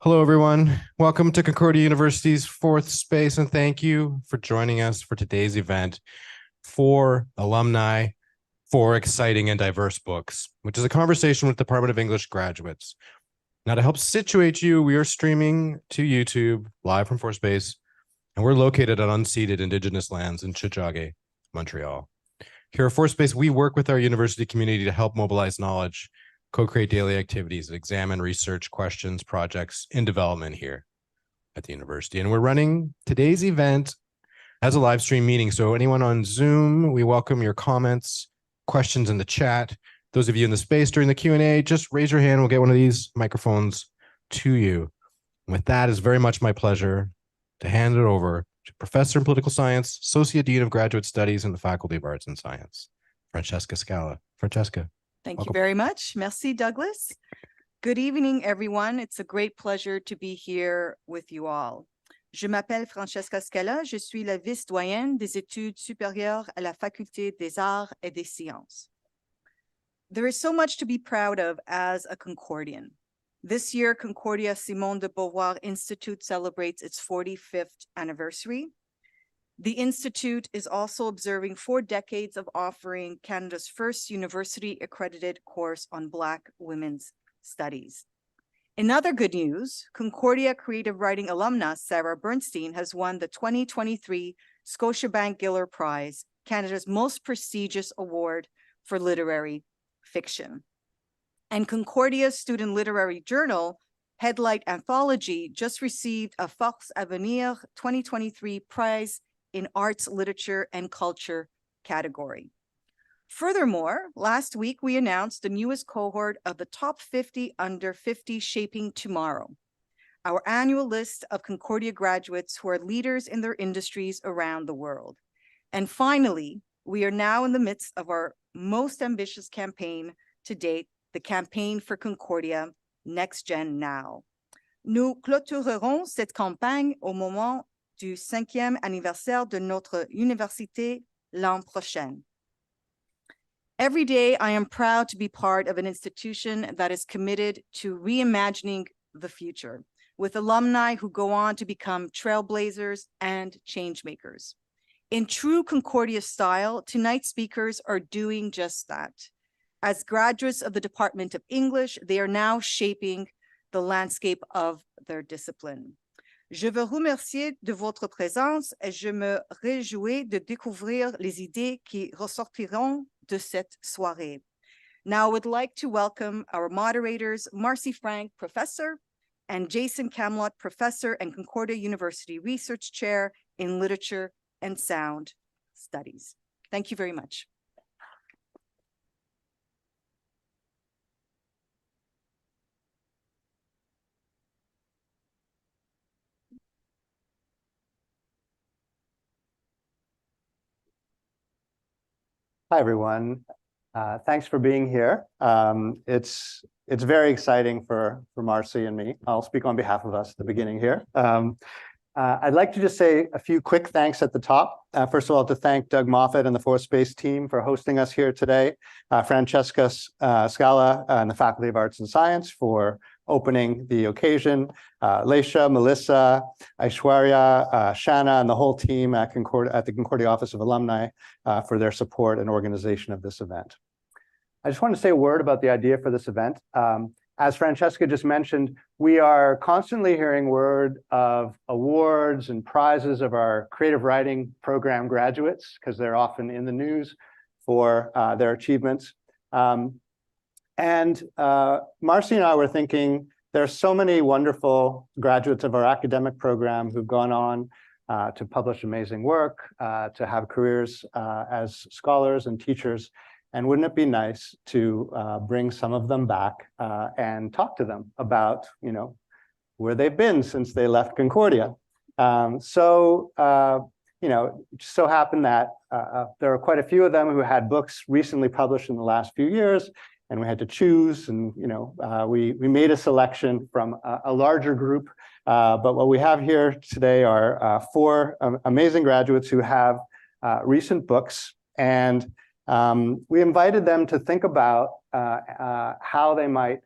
Hello, everyone. Welcome to Concordia University's fourth space, and thank you for joining us for today's event for alumni for exciting and diverse books, which is a conversation with Department of English graduates. Now, to help situate you, we are streaming to YouTube live from fourth space, and we're located on unceded Indigenous lands in Tiohtià:ke, Montreal. Here at fourth space, we work with our university community to help mobilize knowledge, co-create daily activities, examine research questions, projects in development here at the university. And we're running today's event as a live stream meeting. So anyone on Zoom, we welcome your comments, questions in the chat. Those of you in the space during the Q&A, just raise your hand. We'll get one of these microphones to you. And with that, it's very much my pleasure to hand it over to Professor in Political Science, Associate Dean of Graduate Studies in the Faculty of Arts and Science, Francesca Scala. Francesca. Thank you very much. Merci, Douglas. Good evening, everyone. It's a great pleasure to be here with you all. Je m'appelle Francesca Scala. Je suis la vice-doyenne des études supérieures à la Faculté des Arts et des Sciences. There is so much to be proud of as a Concordian. This year, Concordia Simone de Beauvoir Institute celebrates its 45th anniversary. The Institute is also observing 4 decades of offering Canada's first university-accredited course on Black women's studies. In other good news, Concordia creative writing alumna Sarah Bernstein has won the 2023 Scotiabank Giller Prize, Canada's most prestigious award for literary fiction. And Concordia's student literary journal, Headlight Anthology, just received a Force Avenir 2023 prize in arts, literature, and culture category. Furthermore, last week we announced the newest cohort of the top 50 under 50 Shaping Tomorrow, our annual list of Concordia graduates who are leaders in their industries around the world. And finally, we are now in the midst of our most ambitious campaign to date, the Campaign for Concordia Next Gen Now. Nous clôturerons cette campagne au moment du 5e anniversaire de notre université l'an prochain. Every day, I am proud to be part of an institution that is committed to reimagining the future, with alumni who go on to become trailblazers and changemakers. In true Concordia style, tonight's speakers are doing just that. As graduates of the Department of English, they are now shaping the landscape of their discipline. Je veux remercier de votre présence et je me réjouis de découvrir les idées qui ressortiront de cette soirée. Now I would like to welcome our moderators, Marcy Frank, Professor, and Jason Camlott, Professor and Concordia University Research Chair in Literature and Sound Studies. Thank you very much. Hi, everyone. Thanks for being here. It's very exciting for Marcy and me. I'll speak on behalf of us at the beginning here. I'd like to just say a few quick thanks at the top. First of all, to thank Doug Moffat and the Fourth Space team for hosting us here today. Francesca Scala and the Faculty of Arts and Science for opening the occasion. Leisha, Melissa, Aishwarya, Shanna, and the whole team at the Concordia Office of Alumni for their support and organization of this event. I just want to say a word about the idea for this event. As Francesca just mentioned, we are constantly hearing word of awards and prizes of our creative writing program graduates, because they're often in the news for their achievements. Marcy and I were thinking there's so many wonderful graduates of our academic program who've gone on to publish amazing work, to have careers as scholars and teachers. And wouldn't it be nice to bring some of them back and talk to them about, where they've been since they left Concordia? It just so happened that there are quite a few of them who had books recently published in the last few years, and we had to choose, and we made a selection from a larger group. But what we have here today are 4 amazing graduates who have recent books, and we invited them to think about how they might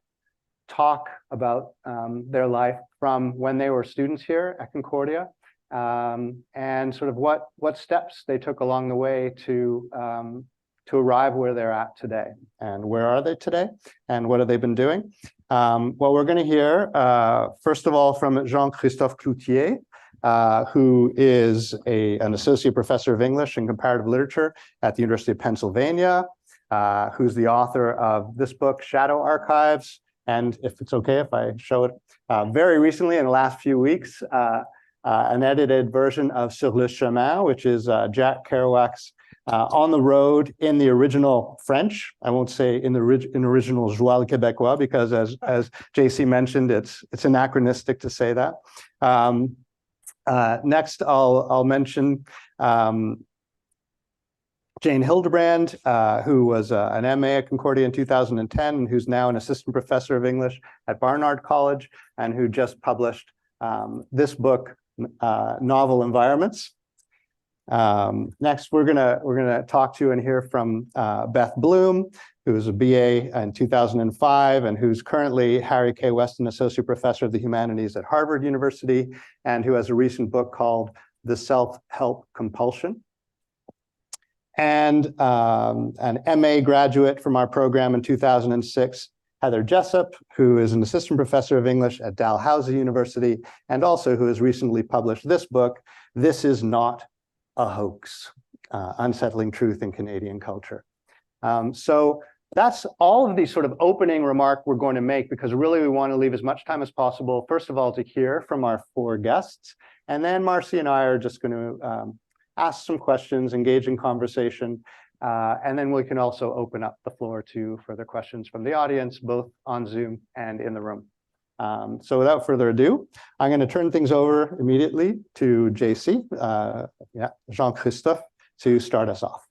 talk about their life from when they were students here at Concordia, and sort of what steps they took along the way to arrive where they're at today. And where are they today? And what have they been doing? Well, we're going to hear, first of all, from Jean-Christophe Cloutier, who is an associate professor of English and comparative literature at the University of Pennsylvania, who's the author of this book, Shadow Archives. And if it's okay if I show it, very recently in the last few weeks, an edited version of Sur le Chemin, which is Jack Kerouac's On the Road in the original French. I won't say in the original Joie le Québécois, because as JC mentioned, it's anachronistic to say that. Next, I'll mention Jane Hildebrand, who was an MA at Concordia in 2010, and who's now an assistant professor of English at Barnard College, and who just published this book, Novel Environments. Next, we're gonna talk to and hear from Beth Bloom, who was a BA in 2005 and who's currently Harry K. Weston Associate Professor of the Humanities at Harvard University, and who has a recent book called The Self-Help Compulsion. And an MA graduate from our program in 2006, Heather Jessup, who is an assistant professor of English at Dalhousie University, and also who has recently published this book, This Is Not a Hoax, Unsettling Truth in Canadian Culture. So that's all of the sort of opening remark we're going to make, because really we want to leave as much time as possible, first of all, to hear from our four guests. And then Marcy and I are just going to ask some questions, engage in conversation, and then we can also open up the floor to further questions from the audience, both on Zoom and in the room. So without further ado, I'm going to turn things over immediately to JC, Jean-Christophe, to start us off.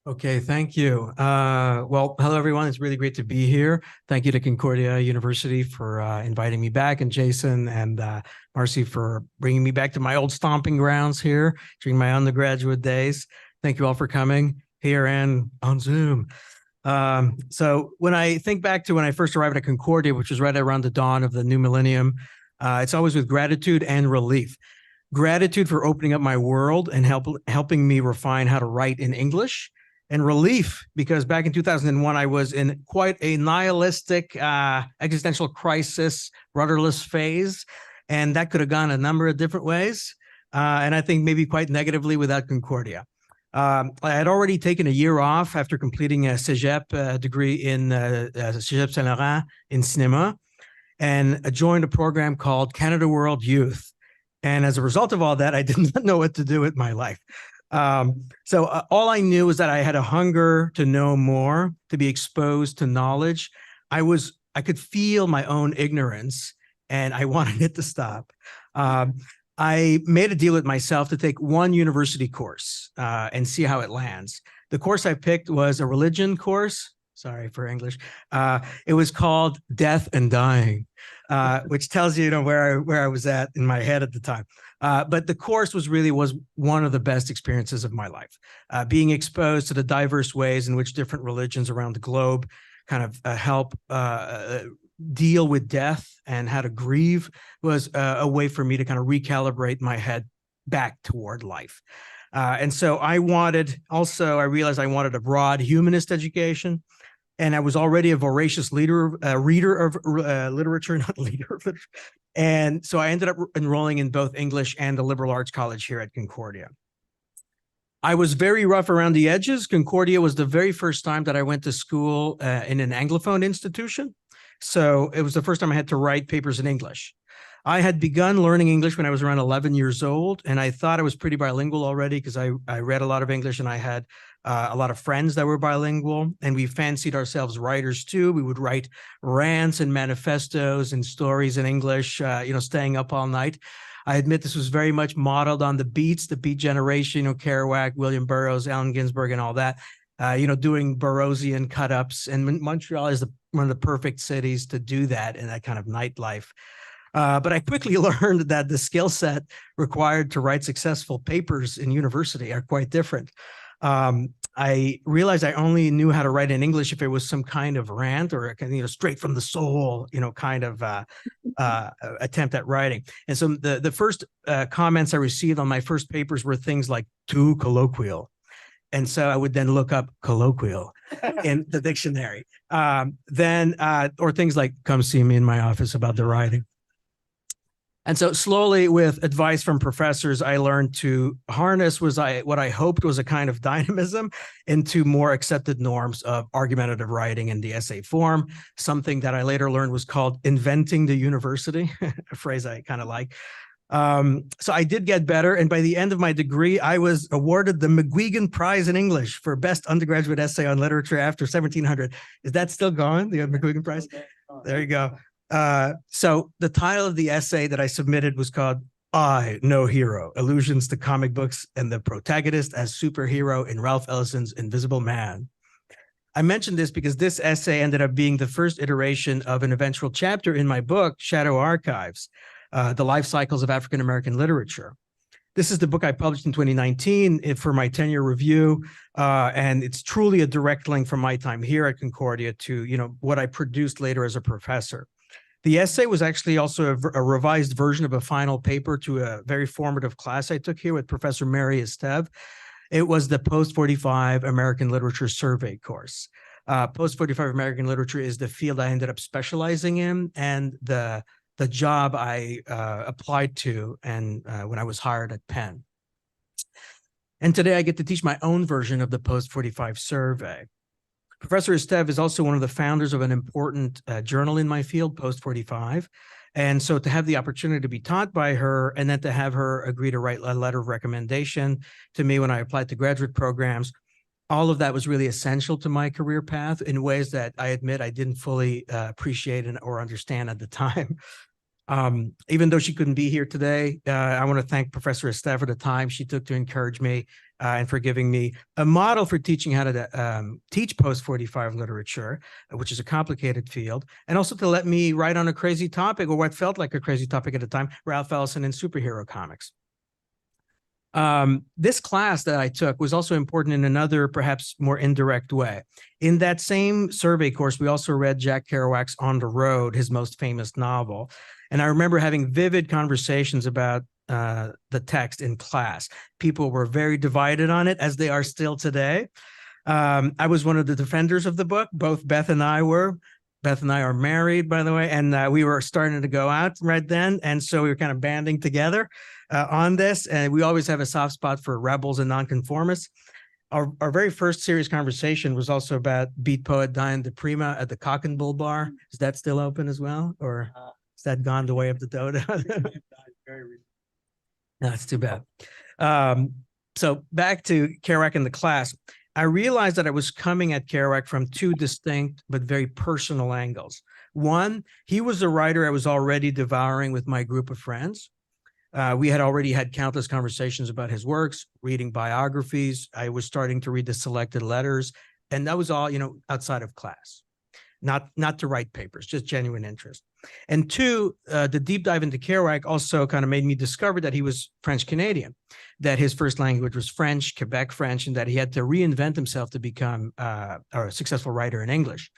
Okay, thank you. Well, hello, everyone. It's really great to be here. Thank you to Concordia University for inviting me back, and Jason and Marcy for bringing me back to my old stomping grounds here during my undergraduate days. Thank you all for coming here and on Zoom. So when I think back to when I first arrived at Concordia, which was right around the dawn of the new millennium, it's always with gratitude and relief. Gratitude for opening up my world and helping me refine how to write in English, and relief because back in 2001, I was in quite a nihilistic existential crisis, rudderless phase, and that could have gone a number of different ways, and I think maybe quite negatively without Concordia. I had already taken a year off after completing a cégep degree in Cégep Saint-Laurent in cinema, and joined a program called Canada World Youth. And as a result of all that, I did not know what to do with my life. So all I knew was that I had a hunger to know more, to be exposed to knowledge. I could feel my own ignorance, and I wanted it to stop. I made a deal with myself to take one university course and see how it lands. The course I picked was a religion course. Sorry for English. It was called Death and Dying, which tells you, where I was at in my head at the time. But the course was one of the best experiences of my life. Being exposed to the diverse ways in which different religions around the globe kind of help deal with death and how to grieve was a way for me to kind of recalibrate my head back toward life. And so I realized I wanted a broad humanist education. And I was already a voracious reader of literature, not leader of literature. And so I ended up enrolling in both English and the liberal arts college here at Concordia. I was very rough around the edges. Concordia was the very first time that I went to school in an Anglophone institution. So it was the first time I had to write papers in English. I had begun learning English when I was around 11 years old, and I thought I was pretty bilingual already because I read a lot of English, and I had a lot of friends that were bilingual, and we fancied ourselves writers too. We would write rants and manifestos and stories in English, staying up all night. I admit this was very much modeled on the Beat generation, Kerouac, William Burroughs, Allen Ginsberg, and all that, doing Burroughsian cut-ups. And Montreal is one of the perfect cities to do that in that kind of nightlife. But I quickly learned that the skill set required to write successful papers in university are quite different. I realized I only knew how to write in English if it was some kind of rant or straight from the soul, kind of attempt at writing. And so the first comments I received on my first papers were things like too colloquial. And so I would then look up colloquial in the dictionary. Or things like, come see me in my office about the writing. And so slowly, with advice from professors, I learned to harness what I hoped was a kind of dynamism into more accepted norms of argumentative writing in the essay form, something that I later learned was called inventing the university, a phrase I kind of like. So I did get better. And by the end of my degree, I was awarded the McGuigan Prize in English for best undergraduate essay on literature after 1700. Is that still gone, the McGuigan Prize? There you go. So the title of the essay that I submitted was called I, No Hero, Allusions to Comic Books and the Protagonist as Superhero in Ralph Ellison's Invisible Man. I mentioned this because this essay ended up being the first iteration of an eventual chapter in my book, Shadow Archives, The Life Cycles of African-American Literature. This is the book I published in 2019 for my 10-year review, and it's truly a direct link from my time here at Concordia to what I produced later as a professor. The essay was actually also a revised version of a final paper to a very formative class I took here with Professor Mary Esteve. It was the Post-45 American Literature Survey course. Post-45 American Literature is the field I ended up specializing in, and the job I applied to and when I was hired at Penn. And today I get to teach my own version of the Post-45 survey. Professor Esteve is also one of the founders of an important journal in my field, Post-45. And so to have the opportunity to be taught by her and then to have her agree to write a letter of recommendation to me when I applied to graduate programs, all of that was really essential to my career path in ways that I admit I didn't fully appreciate or understand at the time. Even though she couldn't be here today, I want to thank Professor Esteve for the time she took to encourage me and for giving me a model for teaching how to teach post-45 literature, which is a complicated field, and also to let me write on a crazy topic, or what felt like a crazy topic at the time, Ralph Ellison and superhero comics. This class that I took was also important in another, perhaps more indirect way. In that same survey course, we also read Jack Kerouac's On the Road, his most famous novel. And I remember having vivid conversations about the text in class. People were very divided on it, as they are still today. I was one of the defenders of the book. Both Beth and I were. Beth and I are married, by the way, and we were starting to go out right then. And so we were kind of banding together on this. And we always have a soft spot for rebels and nonconformists. Our very first serious conversation was also about beat poet Diane de Prima at the Cock and Bull Bar. Is that still open as well? Or is that gone the way of the dodo? No, it's too bad. So back to Kerouac in the class. I realized that I was coming at Kerouac from two distinct but very personal angles. One, he was a writer I was already devouring with my group of friends. We had already had countless conversations about his works, reading biographies. I was starting to read the selected letters, and that was all, outside of class, not to write papers, just genuine interest. And two, the deep dive into Kerouac also kind of made me discover that he was French-Canadian, that his first language was French, Quebec French, and that he had to reinvent himself to become a successful writer in English.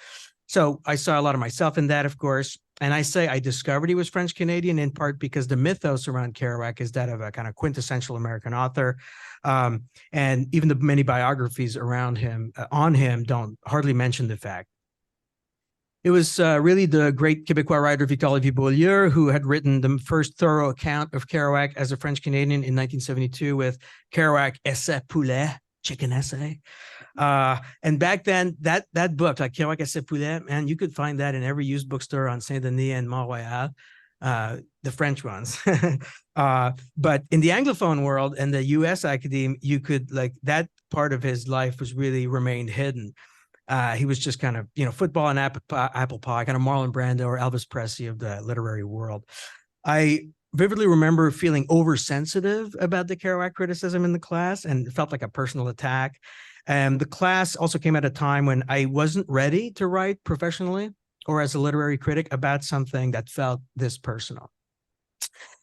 So I saw a lot of myself in that, of course. And I say I discovered he was French-Canadian in part because the mythos around Kerouac is that of a kind of quintessential American author. And even the many biographies around him, on him, don't hardly mention the fact. It was really the great Quebecois writer Victor-Olivier Beaulieu who had written the first thorough account of Kerouac as a French-Canadian in 1972 with Kerouac Essai Poulet, Chicken Essay. And back then, that book, like Kerouac Essai Poulet, man, you could find that in every used bookstore on Saint-Denis and Mont-Royal, the French ones. But in the Anglophone world and the US academe, you could, that part of his life was really remained hidden. He was just kind of, football and apple pie, kind of Marlon Brando or Elvis Presley of the literary world. I vividly remember feeling oversensitive about the Kerouac criticism in the class, and it felt like a personal attack. And the class also came at a time when I wasn't ready to write professionally or as a literary critic about something that felt this personal.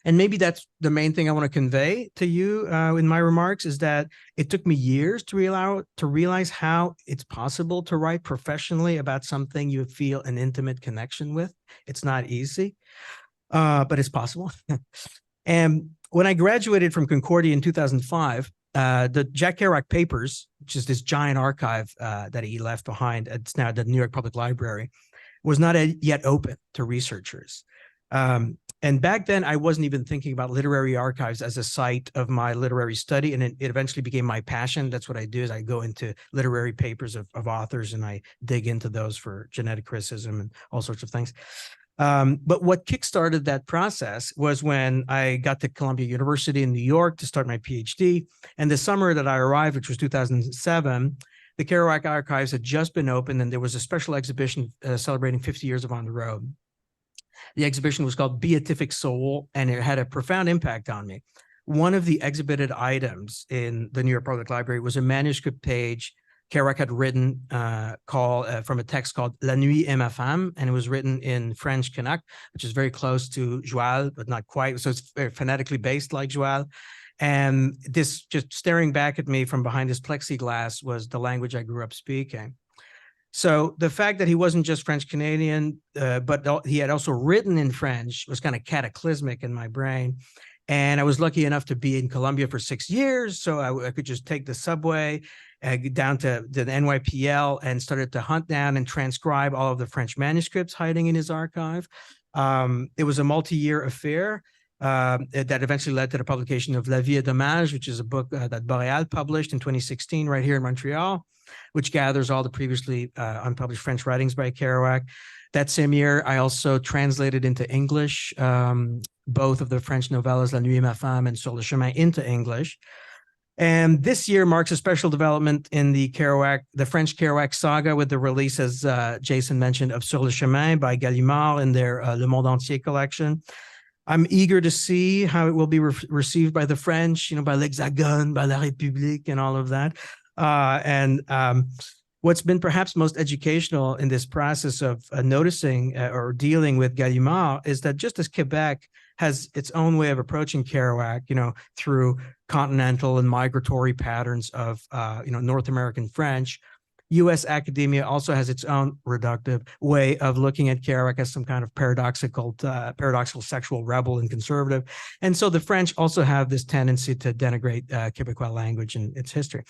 And maybe that's the main thing I want to convey to you in my remarks, is that it took me years to realize how it's possible to write professionally about something you feel an intimate connection with. It's not easy, but it's possible. And when I graduated from Concordia in 2005, the Jack Kerouac papers, which is this giant archive that he left behind, it's now the New York Public Library, was not yet open to researchers. And back then, I wasn't even thinking about literary archives as a site of my literary study, and it eventually became my passion. That's what I do, is I go into literary papers of authors, and I dig into those for genetic criticism and all sorts of things. But what kickstarted that process was when I got to Columbia University in New York to start my PhD. And the summer that I arrived, which was 2007, the Kerouac archives had just been opened, and there was a special exhibition celebrating 50 years of On the Road. The exhibition was called Beatific Soul, and it had a profound impact on me. One of the exhibited items in the New York Public Library was a manuscript page Kerouac had written from a text called La Nuit et ma femme, and it was written in French Kanak, which is very close to Joual, but not quite. So it's very phonetically based like Joual. And this, just staring back at me from behind this plexiglass, was the language I grew up speaking. So the fact that he wasn't just French Canadian, but he had also written in French was kind of cataclysmic in my brain. And I was lucky enough to be in Columbia for 6 years, so I could just take the subway down to the NYPL and started to hunt down and transcribe all of the French manuscripts hiding in his archive. It was a multi-year affair that eventually led to the publication of La Vie est Dommage, which is a book that Boréal published in 2016 right here in Montreal, which gathers all the previously unpublished French writings by Kerouac. That same year, I also translated into English both of the French novellas La Nuit et ma femme and Sur le chemin into English. And this year marks a special development in the French Kerouac saga, with the release, as Jason mentioned, of Sur le chemin by Gallimard in their Le Monde Entier collection. I'm eager to see how it will be received by the French, by l'Hexagone, by La République, and all of that. What's been perhaps most educational in this process of noticing or dealing with Gallimard is that just as Quebec has its own way of approaching Kerouac, through continental and migratory patterns of, North American French, U.S. academia also has its own reductive way of looking at Kerouac as some kind of paradoxical sexual rebel and conservative. And so the French also have this tendency to denigrate Quebecois language and its history.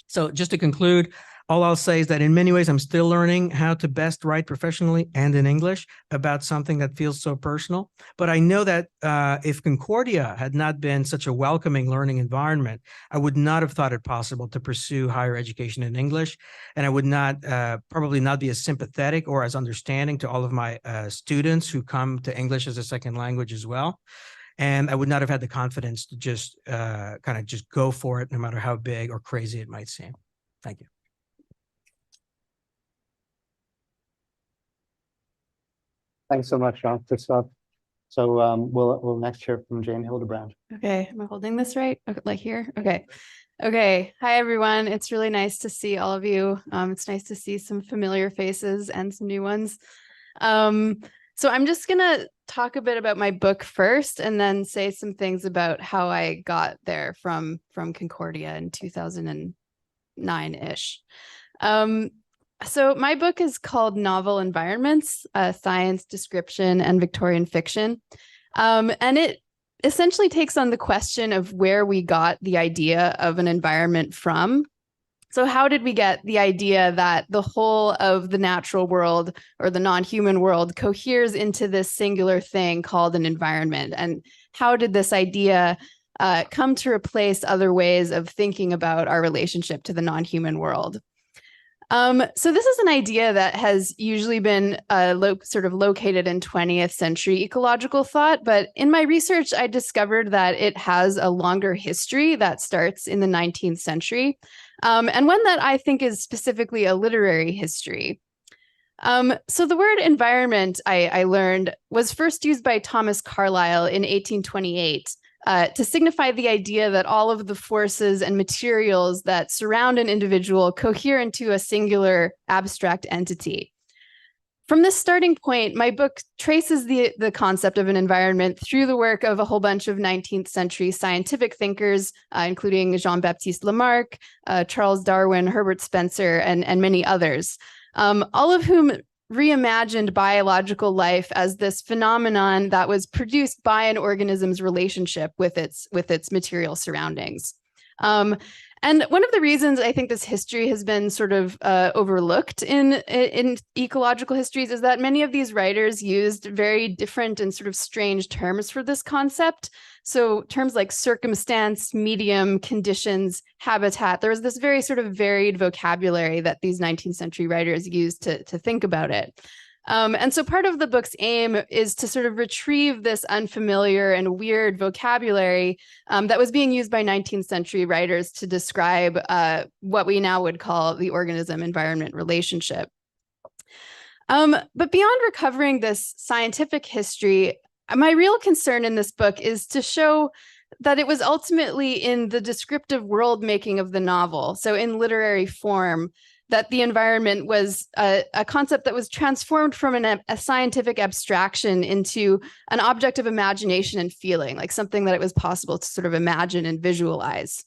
So just to conclude, all I'll say is that in many ways, I'm still learning how to best write professionally and in English about something that feels so personal. But I know that if Concordia had not been such a welcoming learning environment, I would not have thought it possible to pursue higher education in English. And I would probably not be as sympathetic or as understanding to all of my students who come to English as a second language as well. And I would not have had the confidence to just just go for it, no matter how big or crazy it might seem. Thank you. Thanks so much, Jean-Christophe. So we'll next hear from Jane Hildebrand. Okay, am I holding this right? Okay, like here? Okay. Okay. Hi, everyone. It's really nice to see all of you. It's nice to see some familiar faces and some new ones. So I'm just going to talk a bit about my book first, and then say some things about how I got there from Concordia in 2009-ish. So my book is called Novel Environments, Science, Description, and Victorian Fiction. And it essentially takes on the question of where we got the idea of an environment from. So how did we get the idea that the whole of the natural world or the non-human world coheres into this singular thing called an environment? And how did this idea come to replace other ways of thinking about our relationship to the non-human world? So this is an idea that has usually been sort of located in 20th century ecological thought, but in my research, I discovered that it has a longer history that starts in the 19th century, and one that I think is specifically a literary history. So the word environment, I learned, was first used by Thomas Carlyle in 1828. To signify the idea that all of the forces and materials that surround an individual cohere into a singular abstract entity. From this starting point, my book traces the concept of an environment through the work of a whole bunch of 19th century scientific thinkers, including Jean-Baptiste Lamarck, Charles Darwin, Herbert Spencer, and many others, all of whom reimagined biological life as this phenomenon that was produced by an organism's relationship with its material surroundings. And one of the reasons I think this history has been sort of overlooked in ecological histories is that many of these writers used very different and sort of strange terms for this concept. So terms like circumstance, medium, conditions, habitat, there was this very sort of varied vocabulary that these 19th century writers used to think about it. And so part of the book's aim is to sort of retrieve this unfamiliar and weird vocabulary that was being used by 19th century writers to describe what we now would call the organism-environment relationship. But beyond recovering this scientific history, my real concern in this book is to show that it was ultimately in the descriptive world making of the novel, so in literary form, that the environment was a concept that was transformed from a scientific abstraction into an object of imagination and feeling, like something that it was possible to sort of imagine and visualize.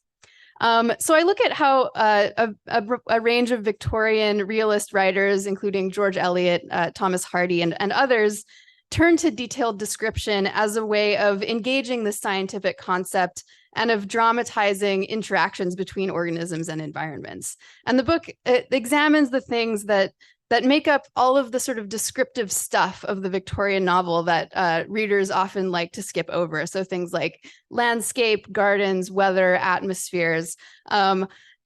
So I look at how a range of Victorian realist writers, including George Eliot, Thomas Hardy, and others, turn to detailed description as a way of engaging the scientific concept and of dramatizing interactions between organisms and environments. And the book examines the things that make up all of the sort of descriptive stuff of the Victorian novel that readers often like to skip over. So things like landscape, gardens, weather, atmospheres.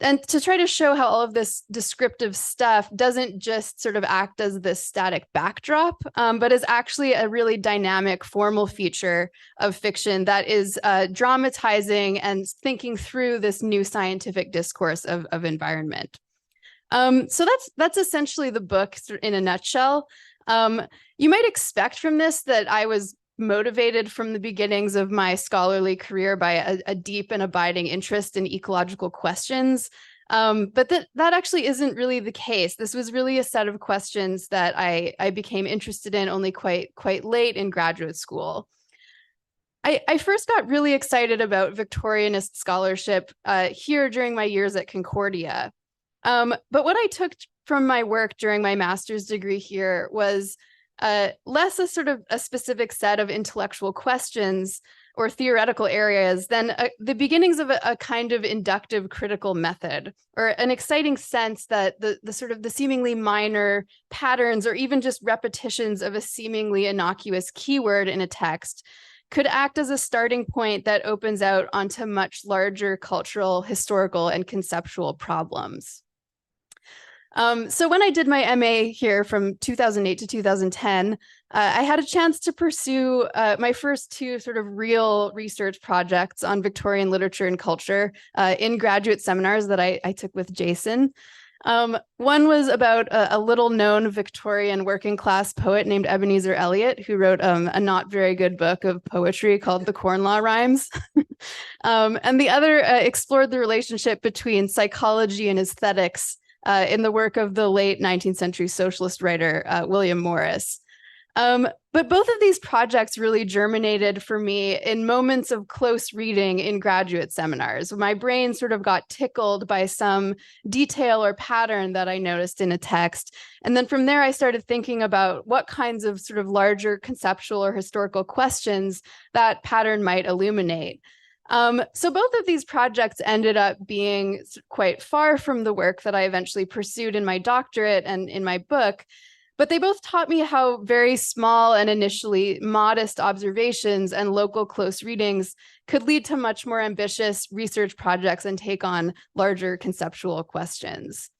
And to try to show how all of this descriptive stuff doesn't just sort of act as this static backdrop, but is actually a really dynamic formal feature of fiction that is dramatizing and thinking through this new scientific discourse of environment. So that's essentially the book in a nutshell. You might expect from this that I was motivated from the beginnings of my scholarly career by a deep and abiding interest in ecological questions. But that actually isn't really the case. This was really a set of questions that I became interested in only quite late in graduate school. I first got really excited about Victorianist scholarship here during my years at Concordia. But what I took from my work during my master's degree here was less a sort of a specific set of intellectual questions or theoretical areas than the beginnings of a kind of inductive critical method, or an exciting sense that the sort of the seemingly minor patterns or even just repetitions of a seemingly innocuous keyword in a text could act as a starting point that opens out onto much larger cultural, historical, and conceptual problems. So when I did my MA here from 2008 to 2010, I had a chance to pursue my first two sort of real research projects on Victorian literature and culture in graduate seminars that I took with Jason. One was about a little known Victorian working class poet named Ebenezer Elliott, who wrote a not very good book of poetry called The Corn Law Rhymes. And the other explored the relationship between psychology and aesthetics in the work of the late 19th century socialist writer, William Morris. But both of these projects really germinated for me in moments of close reading in graduate seminars. My brain sort of got tickled by some detail or pattern that I noticed in a text. And then from there, I started thinking about what kinds of sort of larger conceptual or historical questions that pattern might illuminate. So both of these projects ended up being quite far from the work that I eventually pursued in my doctorate and in my book, but they both taught me how very small and initially modest observations and local close readings could lead to much more ambitious research projects and take on larger conceptual questions.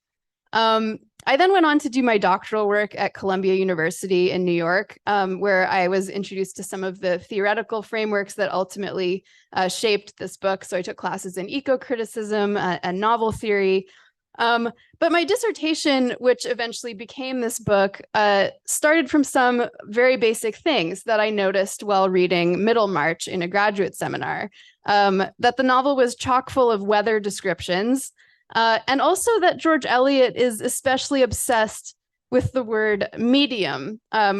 I then went on to do my doctoral work at Columbia University in New York, where I was introduced to some of the theoretical frameworks that ultimately shaped this book. So I took classes in eco-criticism and novel theory. But my dissertation, which eventually became this book, started from some very basic things that I noticed while reading Middlemarch in a graduate seminar, that the novel was chock full of weather descriptions, and also that George Eliot is especially obsessed with the word medium,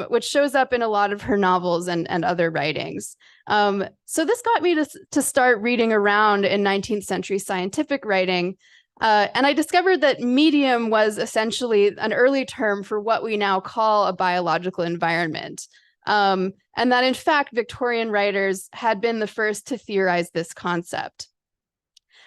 which shows up in a lot of her novels and other writings. So this got me to start reading around in 19th century scientific writing. And I discovered that medium was essentially an early term for what we now call a biological environment. And that in fact, Victorian writers had been the first to theorize this concept.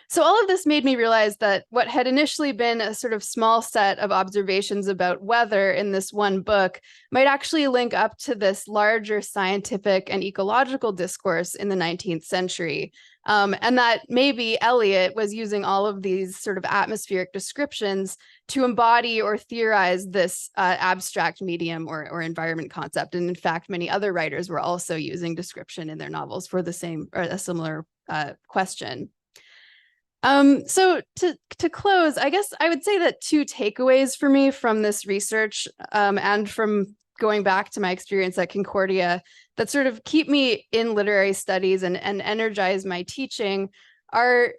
So all of this made me realize that what had initially been a sort of small set of observations about weather in this one book might actually link up to this larger scientific and ecological discourse in the 19th century. And that maybe Eliot was using all of these sort of atmospheric descriptions to embody or theorize this abstract medium or environment concept. And in fact, many other writers were also using description in their novels for the same or a similar question. So to close, I guess I would say that two takeaways for me from this research and from going back to my experience at Concordia that sort of keep me in literary studies and energize my teaching are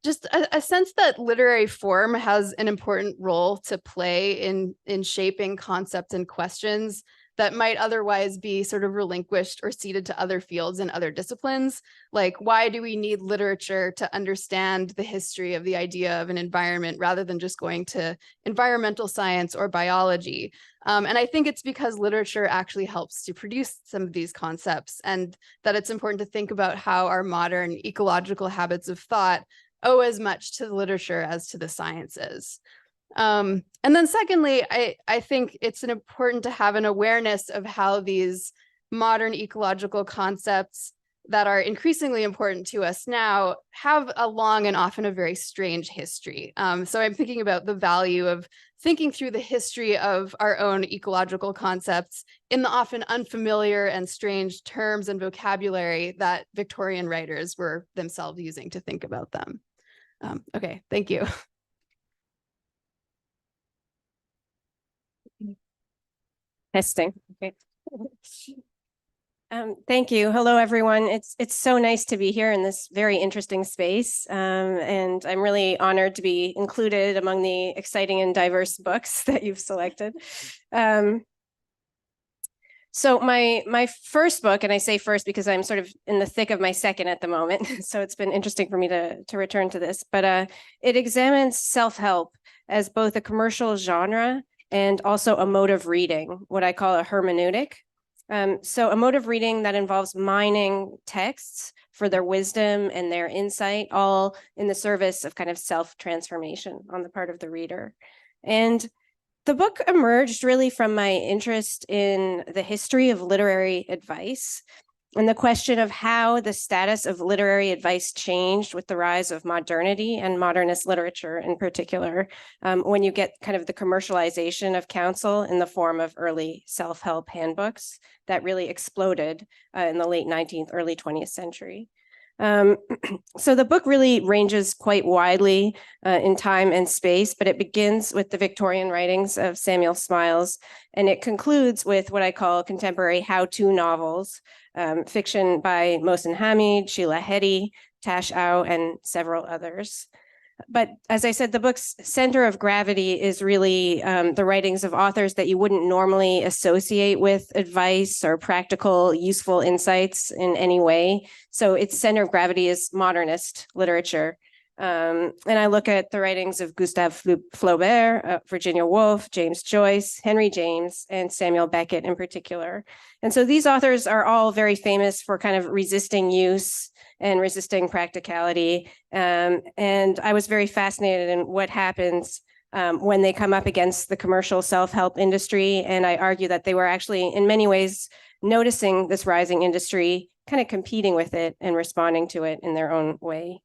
just a sense that literary form has an important role to play in shaping concepts and questions that might otherwise be sort of relinquished or ceded to other fields and other disciplines. Like, why do we need literature to understand the history of the idea of an environment rather than just going to environmental science or biology? And I think it's because literature actually helps to produce some of these concepts, and that it's important to think about how our modern ecological habits of thought owe as much to the literature as to the sciences. And then secondly, I think it's important to have an awareness of how these modern ecological concepts that are increasingly important to us now have a long and often a very strange history. So I'm thinking about the value of thinking through the history of our own ecological concepts in the often unfamiliar and strange terms and vocabulary that Victorian writers were themselves using to think about them. Okay, thank you. Testing. Okay. Thank you. Hello, everyone. It's so nice to be here in this very interesting space. And I'm really honored to be included among the exciting and diverse books that you've selected. So my first book, and I say first because I'm sort of in the thick of my second at the moment. So it's been interesting for me to return to this, but it examines self-help as both a commercial genre and also a mode of reading, what I call a hermeneutic. So a mode of reading that involves mining texts for their wisdom and their insight, all in the service of kind of self-transformation on the part of the reader. And the book emerged really from my interest in the history of literary advice and the question of how the status of literary advice changed with the rise of modernity and modernist literature in particular, when you get kind of the commercialization of counsel in the form of early self-help handbooks that really exploded in the late 19th, early 20th century. So the book really ranges quite widely in time and space, but it begins with the Victorian writings of Samuel Smiles, and it concludes with what I call contemporary how-to novels, fiction by Mohsin Hamid, Sheila Heti, Tash Au, and several others. But as I said, the book's center of gravity is really the writings of authors that you wouldn't normally associate with advice or practical, useful insights in any way. So its center of gravity is modernist literature. And I look at the writings of Gustave Flaubert, Virginia Woolf, James Joyce, Henry James, and Samuel Beckett in particular. And so these authors are all very famous for kind of resisting use and resisting practicality. And I was very fascinated in what happens when they come up against the commercial self-help industry. And I argue that they were actually, in many ways, noticing this rising industry, kind of competing with it and responding to it in their own way.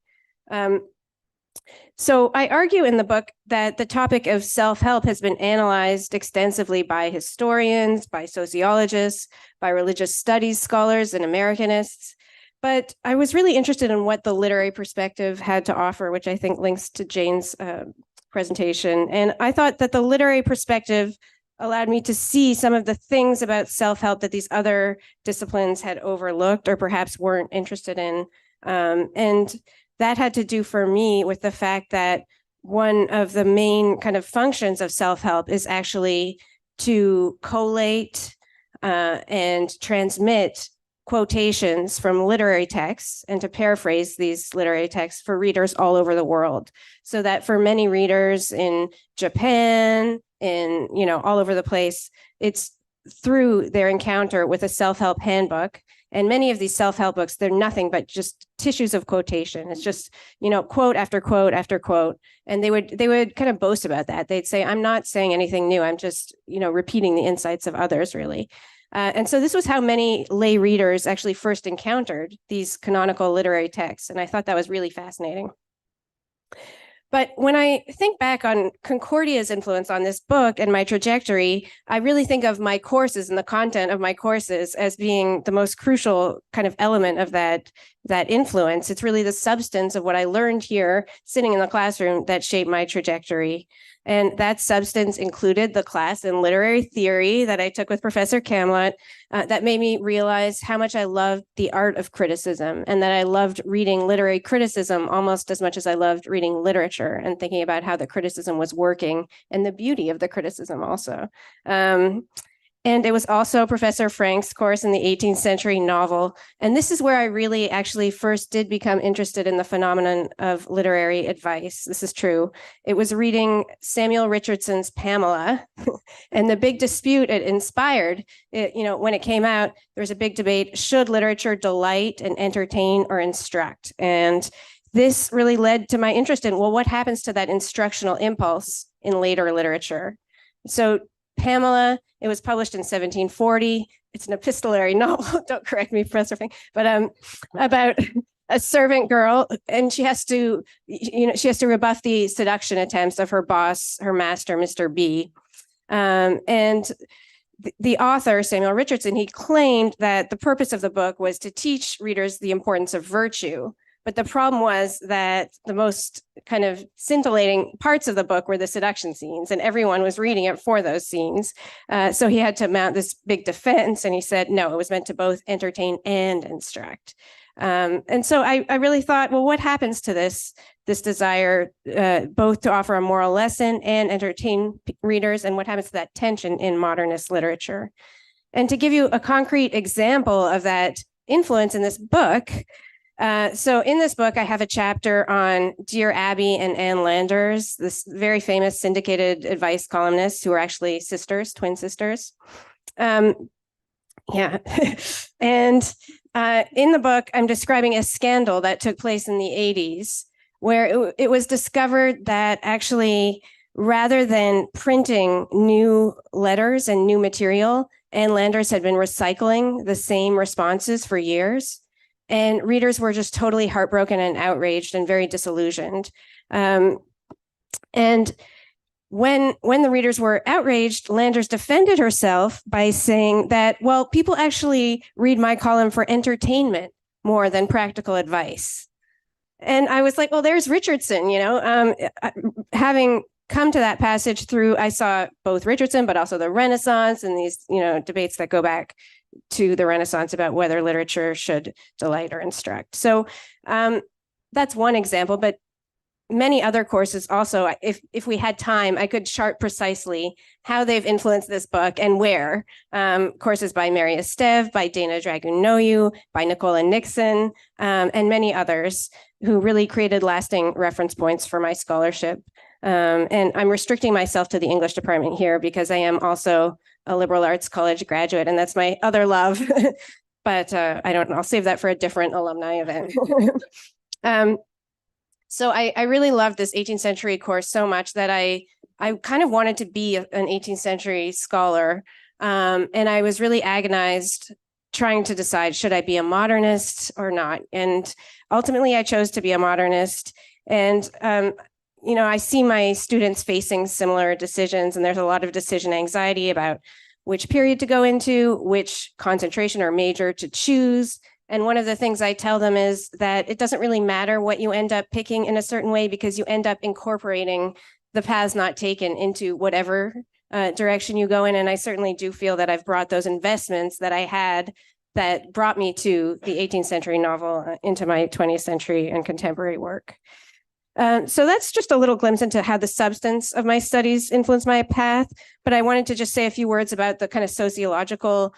So I argue in the book that the topic of self-help has been analyzed extensively by historians, by sociologists, by religious studies scholars and Americanists. But I was really interested in what the literary perspective had to offer, which I think links to Jane's presentation. And I thought that the literary perspective allowed me to see some of the things about self-help that these other disciplines had overlooked or perhaps weren't interested in. And that had to do for me with the fact that one of the main kind of functions of self-help is actually to collate and transmit quotations from literary texts and to paraphrase these literary texts for readers all over the world, so that for many readers in Japan, in, you know, all over the place, it's through their encounter with a self-help handbook. And many of these self-help books, they're nothing but just tissues of quotation. It's just, you know, quote after quote after quote. And they would kind of boast about that. They'd say, I'm not saying anything new. I'm just, you know, repeating the insights of others, really. And so this was how many lay readers actually first encountered these canonical literary texts. And I thought that was really fascinating. But when I think back on Concordia's influence on this book and my trajectory, I really think of my courses and the content of my courses as being the most crucial kind of element of that influence. It's really the substance of what I learned here sitting in the classroom that shaped my trajectory. And that substance included the class in literary theory that I took with Professor Camelot, that made me realize how much I loved the art of criticism, and that I loved reading literary criticism almost as much as I loved reading literature and thinking about how the criticism was working and the beauty of the criticism also. And it was also Professor Frank's course in the 18th century novel. And this is where I really actually first did become interested in the phenomenon of literary advice. This is true. It was reading Samuel Richardson's Pamela and the big dispute it inspired. You know, when it came out, there was a big debate, should literature delight and entertain or instruct? And this really led to my interest in, well, what happens to that instructional impulse in later literature? So Pamela, it was published in 1740. It's an epistolary novel. Don't correct me, Professor Fink, but about a servant girl, and she has to, rebuff the seduction attempts of her boss, her master, Mr. B. And the author, Samuel Richardson, he claimed that the purpose of the book was to teach readers the importance of virtue. But the problem was that the most kind of scintillating parts of the book were the seduction scenes, and everyone was reading it for those scenes. So he had to mount this big defense, and he said, no, it was meant to both entertain and instruct. And so I really thought, well, what happens to this desire both to offer a moral lesson and entertain readers, and what happens to that tension in modernist literature? And to give you a concrete example of that influence in this book, so in this book, I have a chapter on Dear Abby and Ann Landers, this very famous syndicated advice columnists who are actually sisters, twin sisters. And in the book, I'm describing a scandal that took place in the 80s, where it was discovered that actually, rather than printing new letters and new material, Ann Landers had been recycling the same responses for years. And readers were just totally heartbroken and outraged and very disillusioned. And when the readers were outraged, Landers defended herself by saying that, well, people actually read my column for entertainment more than practical advice. And I was like, well, there's Richardson, having come to that passage through, I saw both Richardson, but also the Renaissance and these, debates that go back to the Renaissance about whether literature should delight or instruct. So that's one example, but many other courses also, if we had time, I could chart precisely how they've influenced this book and where. Courses by Mary Esteve, by Dana Dragunoiu, by Nicola Nixon, and many others who really created lasting reference points for my scholarship. And I'm restricting myself to the English department here because I am also a liberal arts college graduate, and that's my other love. But I'll save that for a different alumni event. So I really loved this 18th century course so much that I kind of wanted to be an 18th century scholar. And I was really agonized trying to decide, should I be a modernist or not? And ultimately I chose to be a modernist. And I see my students facing similar decisions, and there's a lot of decision anxiety about which period to go into, which concentration or major to choose. And one of the things I tell them is that it doesn't really matter what you end up picking in a certain way, because you end up incorporating the paths not taken into whatever direction you go in. And I certainly do feel that I've brought those investments that I had that brought me to the 18th century novel into my 20th century and contemporary work. So that's just a little glimpse into how the substance of my studies influenced my path. But I wanted to just say a few words about the kind of sociological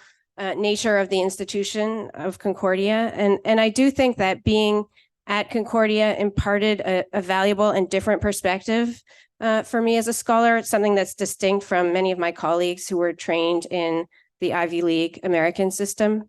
nature of the institution of Concordia. And I do think that being at Concordia imparted a valuable and different perspective for me as a scholar. It's something that's distinct from many of my colleagues who were trained in the Ivy League American system.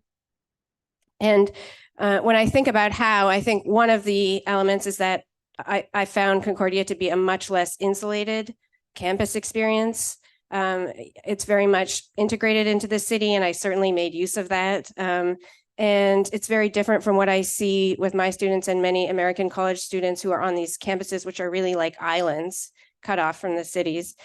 And when I think about how, I think one of the elements is that I found Concordia to be a much less insulated campus experience. It's very much integrated into the city, and I certainly made use of that. And it's very different from what I see with my students and many American college students who are on these campuses, which are really like islands cut off from the cities.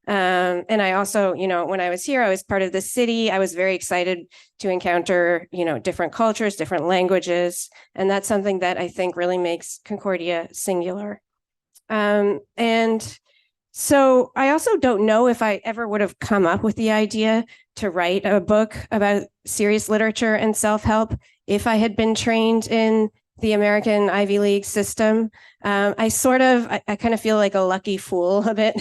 And I also, when I was here, I was part of the city. I was very excited to encounter, different cultures, different languages. And that's something that I think really makes Concordia singular. And so I also don't know if I ever would have come up with the idea to write a book about serious literature and self-help if I had been trained in the American Ivy League system. I kind of feel like a lucky fool a bit.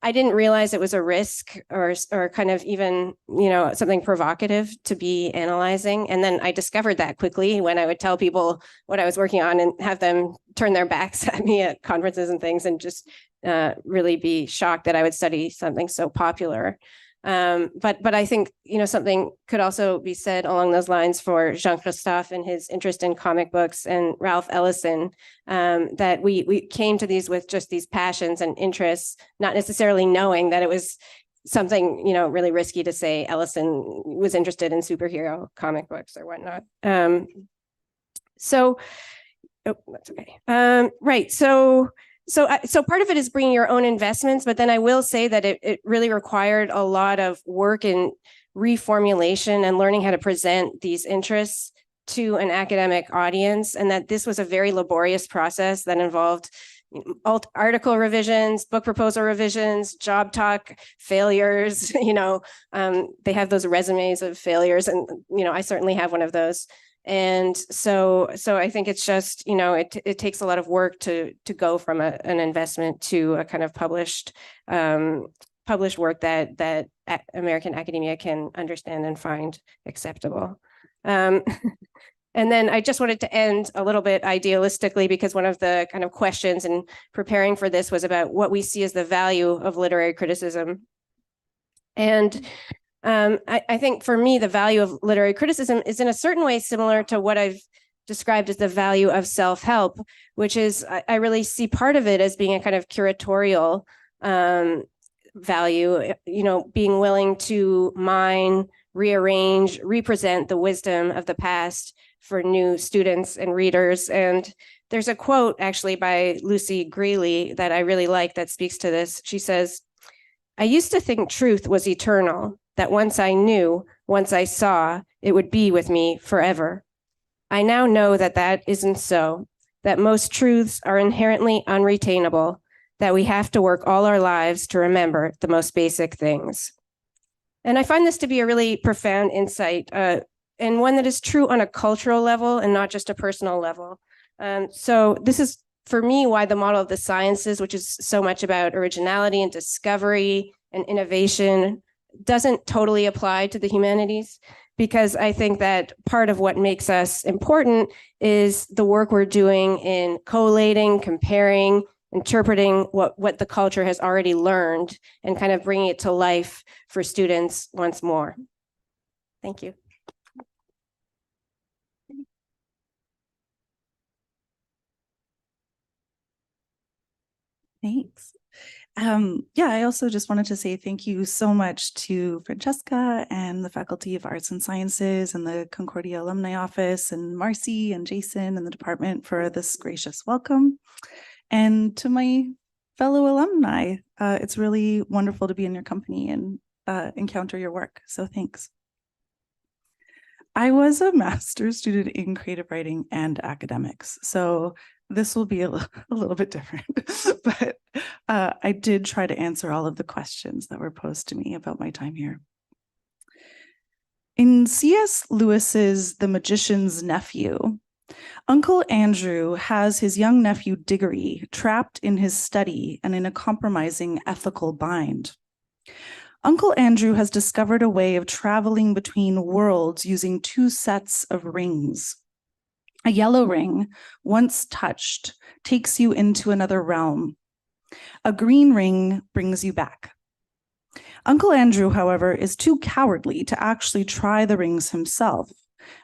I didn't realize it was a risk or kind of even, something provocative to be analyzing. And then I discovered that quickly when I would tell people what I was working on and have them turn their backs at me at conferences and things and just really be shocked that I would study something so popular. But I think, something could also be said along those lines for Jean-Christophe and his interest in comic books, and Ralph Ellison, that we came to these with just these passions and interests, not necessarily knowing that it was something, really risky to say Ellison was interested in superhero comic books or whatnot. That's okay. Right. So part of it is bringing your own investments, but then I will say that it really required a lot of work in reformulation and learning how to present these interests to an academic audience, and that this was a very laborious process that involved article revisions, book proposal revisions, job talk failures. They have those resumes of failures, and I certainly have one of those. And so I think it's just, it takes a lot of work to go from an investment to a kind of published work that American academia can understand and find acceptable. And then I just wanted to end a little bit idealistically, because one of the kind of questions in preparing for this was about what we see as the value of literary criticism. And I think for me, the value of literary criticism is in a certain way similar to what I've described as the value of self-help, which is I really see part of it as being a kind of curatorial value, being willing to mine, rearrange, represent the wisdom of the past for new students and readers. And there's a quote actually by Lucy Greeley that I really like that speaks to this. She says, "I used to think truth was eternal, that once I knew, once I saw, it would be with me forever. I now know that that isn't so, that most truths are inherently unretainable, that we have to work all our lives to remember the most basic things." And I find this to be a really profound insight, and one that is true on a cultural level and not just a personal level. So this is, for me, why the model of the sciences, which is so much about originality and discovery and innovation, doesn't totally apply to the humanities, because I think that part of what makes us important is the work we're doing in collating, comparing, interpreting what the culture has already learned and kind of bringing it to life for students once more. Thank you. Thanks. I also just wanted to say thank you so much to Francesca and the Faculty of Arts and Sciences and the Concordia Alumni Office, and Marcy and Jason and the department for this gracious welcome. And to my fellow alumni, it's really wonderful to be in your company and encounter your work. So thanks. I was a master's student in creative writing and academics, so this will be a little bit different, but I did try to answer all of the questions that were posed to me about my time here. In C.S. Lewis's The Magician's Nephew, Uncle Andrew has his young nephew Diggory trapped in his study and in a compromising ethical bind. Uncle Andrew has discovered a way of traveling between worlds using two sets of rings. A yellow ring, once touched, takes you into another realm. A green ring brings you back. Uncle Andrew, however, is too cowardly to actually try the rings himself,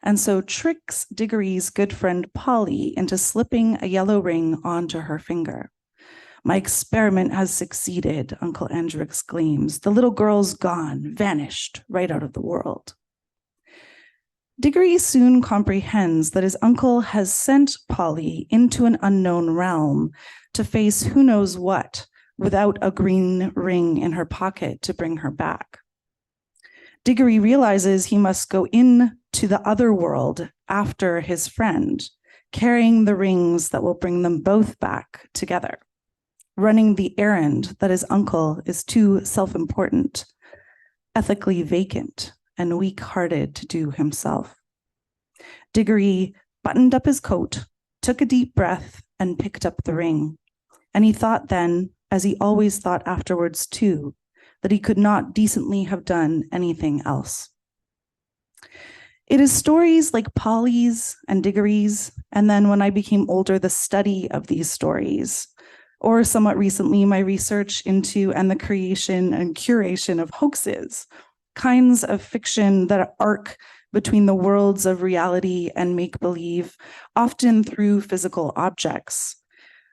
and so tricks Diggory's good friend Polly into slipping a yellow ring onto her finger. "My experiment has succeeded," Uncle Andrew exclaims. "The little girl's gone, vanished, right out of the world." Diggory soon comprehends that his uncle has sent Polly into an unknown realm to face who knows what without a green ring in her pocket to bring her back. Diggory realizes he must go into the other world after his friend, carrying the rings that will bring them both back together, running the errand that his uncle is too self-important, ethically vacant, and weak-hearted to do himself. Diggory buttoned up his coat, took a deep breath, and picked up the ring. And he thought then, as he always thought afterwards too, that he could not decently have done anything else. It is stories like Polly's and Diggory's, and then when I became older, the study of these stories, or somewhat recently, my research into and the creation and curation of hoaxes, kinds of fiction that arc between the worlds of reality and make-believe, often through physical objects,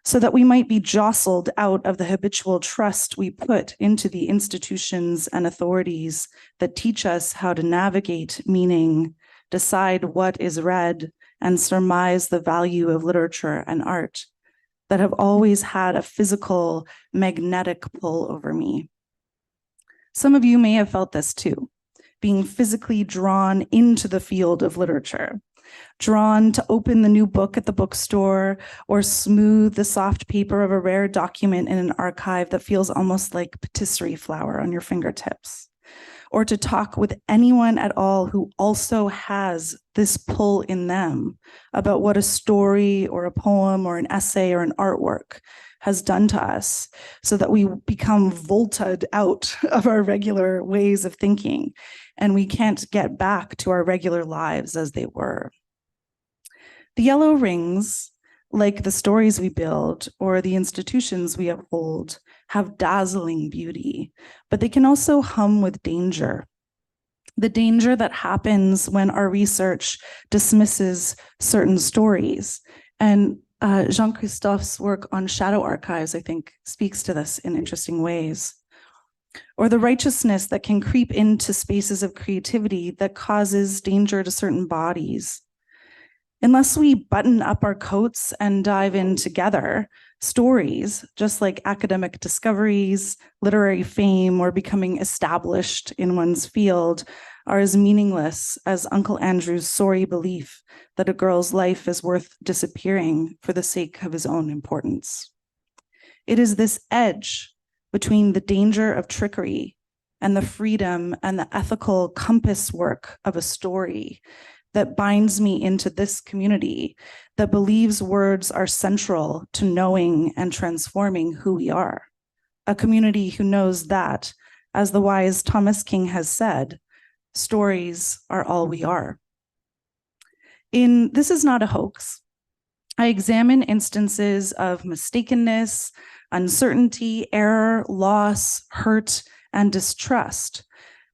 so that we might be jostled out of the habitual trust we put into the institutions and authorities that teach us how to navigate meaning, decide what is read, and surmise the value of literature and art, that have always had a physical, magnetic pull over me. Some of you may have felt this too, being physically drawn into the field of literature, drawn to open the new book at the bookstore or smooth the soft paper of a rare document in an archive that feels almost like patisserie flour on your fingertips, or to talk with anyone at all who also has this pull in them about what a story or a poem or an essay or an artwork has done to us, so that we become volted out of our regular ways of thinking and we can't get back to our regular lives as they were. The yellow rings, like the stories we build or the institutions we uphold, have dazzling beauty, but they can also hum with danger. The danger that happens when our research dismisses certain stories. And Jean-Christophe's work on shadow archives, I think, speaks to this in interesting ways. Or the righteousness that can creep into spaces of creativity that causes danger to certain bodies. Unless we button up our coats and dive in together, stories, just like academic discoveries, literary fame, or becoming established in one's field, are as meaningless as Uncle Andrew's sorry belief that a girl's life is worth disappearing for the sake of his own importance. It is this edge between the danger of trickery and the freedom and the ethical compass work of a story that binds me into this community that believes words are central to knowing and transforming who we are. A community who knows that, as the wise Thomas King has said, stories are all we are. In This Is Not a Hoax, I examine instances of mistakenness, uncertainty, error, loss, hurt, and distrust,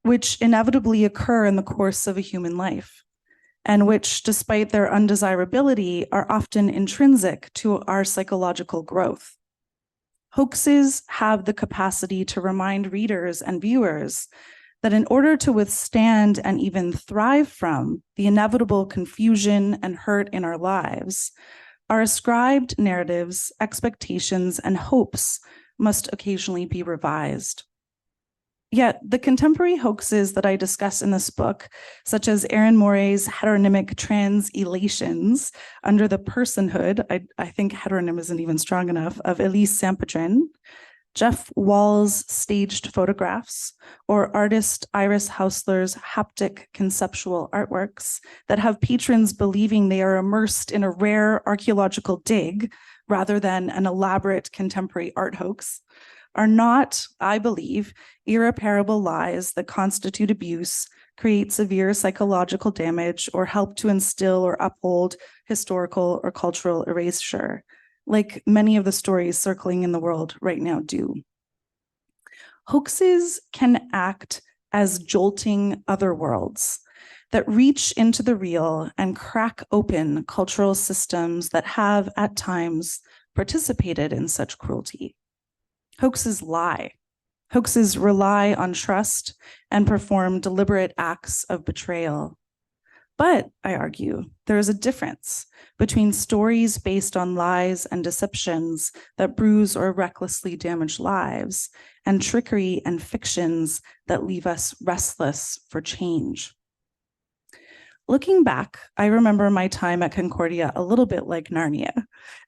which inevitably occur in the course of a human life, and which, despite their undesirability, are often intrinsic to our psychological growth. Hoaxes have the capacity to remind readers and viewers that in order to withstand and even thrive from the inevitable confusion and hurt in our lives, our ascribed narratives, expectations, and hopes must occasionally be revised. Yet the contemporary hoaxes that I discuss in this book, such as Erin Moray's heteronymic translations under the personhood, I think heteronym isn't even strong enough, of Elise Sampedrin, Jeff Wall's staged photographs, or artist Iris Hausler's haptic conceptual artworks that have patrons believing they are immersed in a rare archaeological dig rather than an elaborate contemporary art hoax, are not, I believe, irreparable lies that constitute abuse, create severe psychological damage, or help to instill or uphold historical or cultural erasure, like many of the stories circling in the world right now do. Hoaxes can act as jolting otherworlds that reach into the real and crack open cultural systems that have, at times, participated in such cruelty. Hoaxes lie. Hoaxes rely on trust and perform deliberate acts of betrayal. But, I argue, there is a difference between stories based on lies and deceptions that bruise or recklessly damage lives, and trickery and fictions that leave us restless for change. Looking back, I remember my time at Concordia a little bit like Narnia,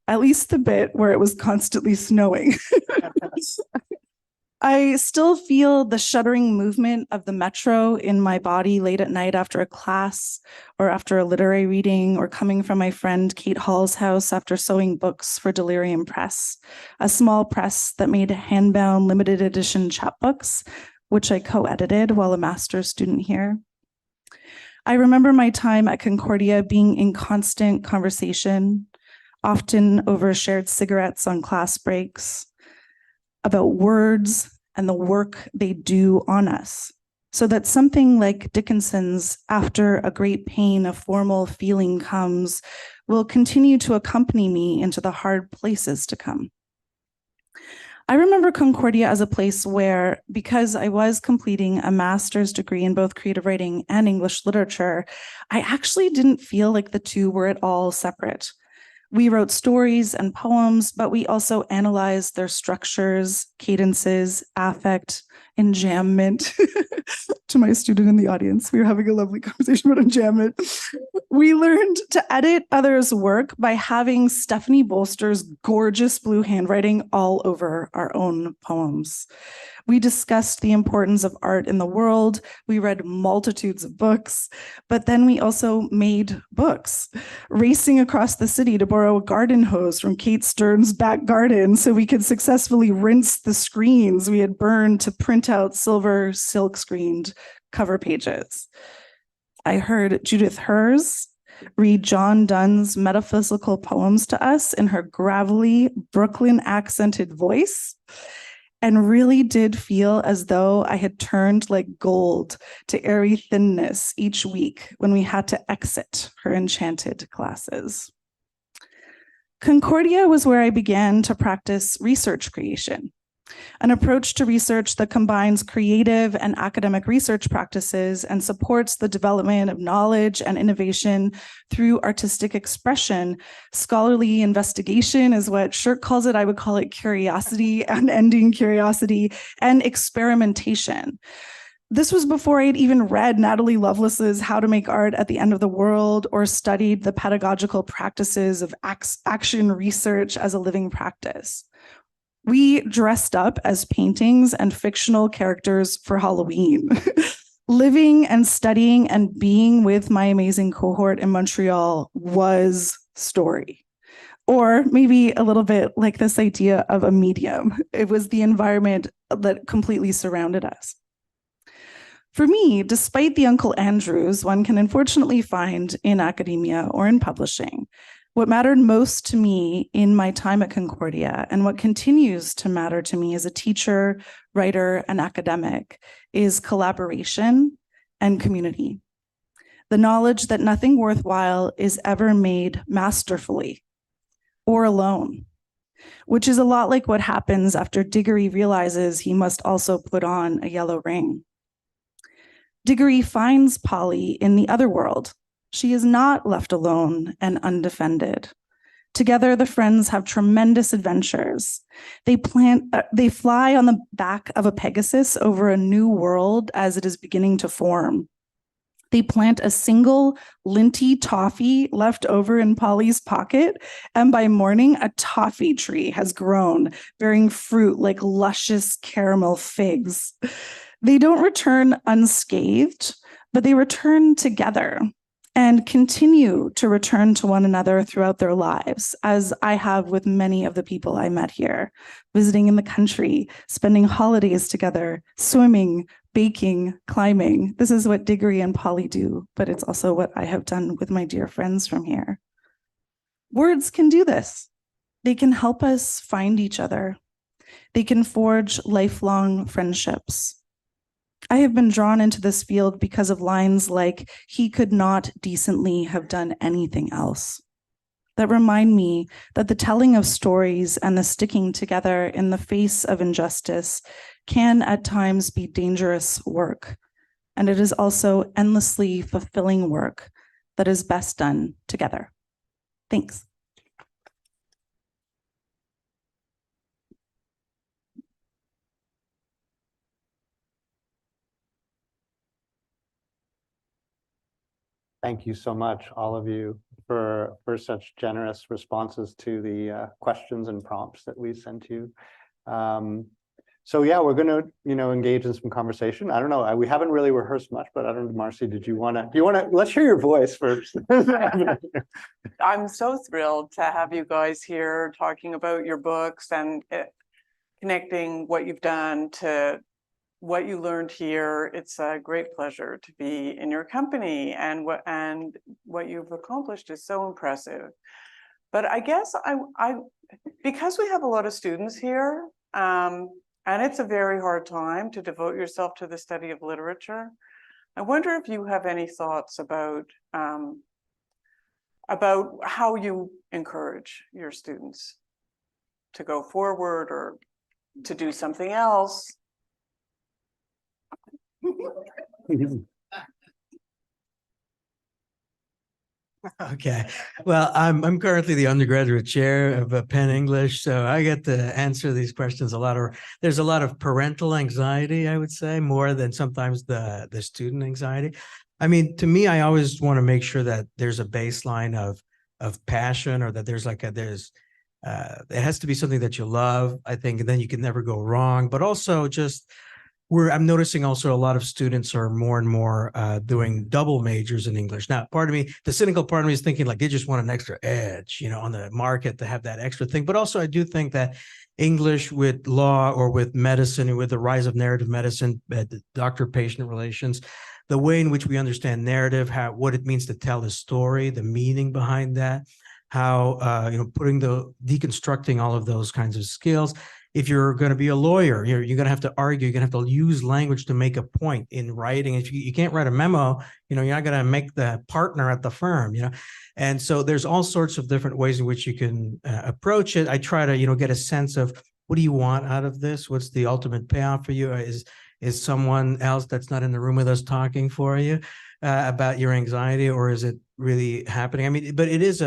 at least the bit where it was constantly snowing. I still feel the shuddering movement of the metro in my body late at night after a class or after a literary reading, or coming from my friend Kate Hall's house after sewing books for Delirium Press, a small press that made handbound limited edition chapbooks, which I co-edited while a master's student here. I remember my time at Concordia being in constant conversation, often over shared cigarettes on class breaks, about words and the work they do on us, so that something like Dickinson's "after a great pain, a formal feeling comes" will continue to accompany me into the hard places to come. I remember Concordia as a place where, because I was completing a master's degree in both creative writing and English literature, I actually didn't feel like the two were at all separate. We wrote stories and poems, but we also analyzed their structures, cadences, affect, enjambment. To my student in the audience, we were having a lovely conversation about enjambment. We learned to edit others' work by having Stephanie Bolster's gorgeous blue handwriting all over our own poems. We discussed the importance of art in the world. We read multitudes of books, but then we also made books, racing across the city to borrow a garden hose from Kate Stern's back garden so we could successfully rinse the screens we had burned to print out silver silk-screened cover pages. I heard Judith Hers read John Donne's metaphysical poems to us in her gravelly, Brooklyn accented voice, and really did feel as though I had turned like gold to airy thinness each week when we had to exit her enchanted classes. Concordia was where I began to practice research creation, an approach to research that combines creative and academic research practices and supports the development of knowledge and innovation through artistic expression. Scholarly investigation is what Shirk calls it. I would call it curiosity, unending curiosity, and experimentation. This was before I had even read Natalie Lovelace's How to Make Art at the End of the World, or studied the pedagogical practices of action research as a living practice. We dressed up as paintings and fictional characters for Halloween. Living and studying and being with my amazing cohort in Montreal was story. Or maybe a little bit like this idea of a medium. It was the environment that completely surrounded us. For me, despite the Uncle Andrews one can unfortunately find in academia or in publishing, what mattered most to me in my time at Concordia, and what continues to matter to me as a teacher, writer, and academic, is collaboration and community. The knowledge that nothing worthwhile is ever made masterfully or alone, which is a lot like what happens after Diggory realizes he must also put on a yellow ring. Diggory finds Polly in the other world. She is not left alone and undefended. Together, the friends have tremendous adventures. They fly on the back of a Pegasus over a new world as it is beginning to form. They plant a single linty toffee left over in Polly's pocket, and by morning, a toffee tree has grown, bearing fruit like luscious caramel figs. They don't return unscathed, but they return together and continue to return to one another throughout their lives, as I have with many of the people I met here, visiting in the country, spending holidays together, swimming, baking, climbing. This is what Diggory and Polly do, but it's also what I have done with my dear friends from here. Words can do this. They can help us find each other. They can forge lifelong friendships. I have been drawn into this field because of lines like, "He could not decently have done anything else," that remind me that the telling of stories and the sticking together in the face of injustice can at times be dangerous work. And it is also endlessly fulfilling work that is best done together. Thanks. Thank you so much, all of you, for such generous responses to the questions and prompts that we sent you. So yeah, we're going to, engage in some conversation. I don't know, we haven't really rehearsed much, but I don't know, Marcy, do you want to, let's hear your voice first. I'm so thrilled to have you guys here talking about your books and connecting what you've done to what you learned here. It's a great pleasure to be in your company, and what you've accomplished is so impressive. But I guess I because we have a lot of students here, and it's a very hard time to devote yourself to the study of literature, I wonder if you have any thoughts about how you encourage your students to go forward or to do something else. Okay. Well, I'm currently the undergraduate chair of Penn English, so I get to answer these questions there's a lot of parental anxiety, I would say, more than sometimes the student anxiety. I mean, to me, I always want to make sure that there's a baseline of passion, or that it has to be something that you love, I think, and then you can never go wrong. But also just I'm noticing also a lot of students are more and more doing double majors in English. Now, the cynical part of me is thinking like they just want an extra edge, on the market to have that extra thing. But also I do think that English with law or with medicine, and with the rise of narrative medicine, doctor-patient relations, the way in which we understand narrative, what it means to tell a story, the meaning behind that, how, deconstructing all of those kinds of skills. If you're going to be a lawyer, you're going to have to argue. You're going to have to use language to make a point in writing. If you can't write a memo, you're not going to make the partner at the firm, And so there's all sorts of different ways in which you can approach it. I try to, get a sense of, what do you want out of this? What's the ultimate payoff for you? Is someone else that's not in the room with us talking for you about your anxiety, or is it really happening? I mean, but it is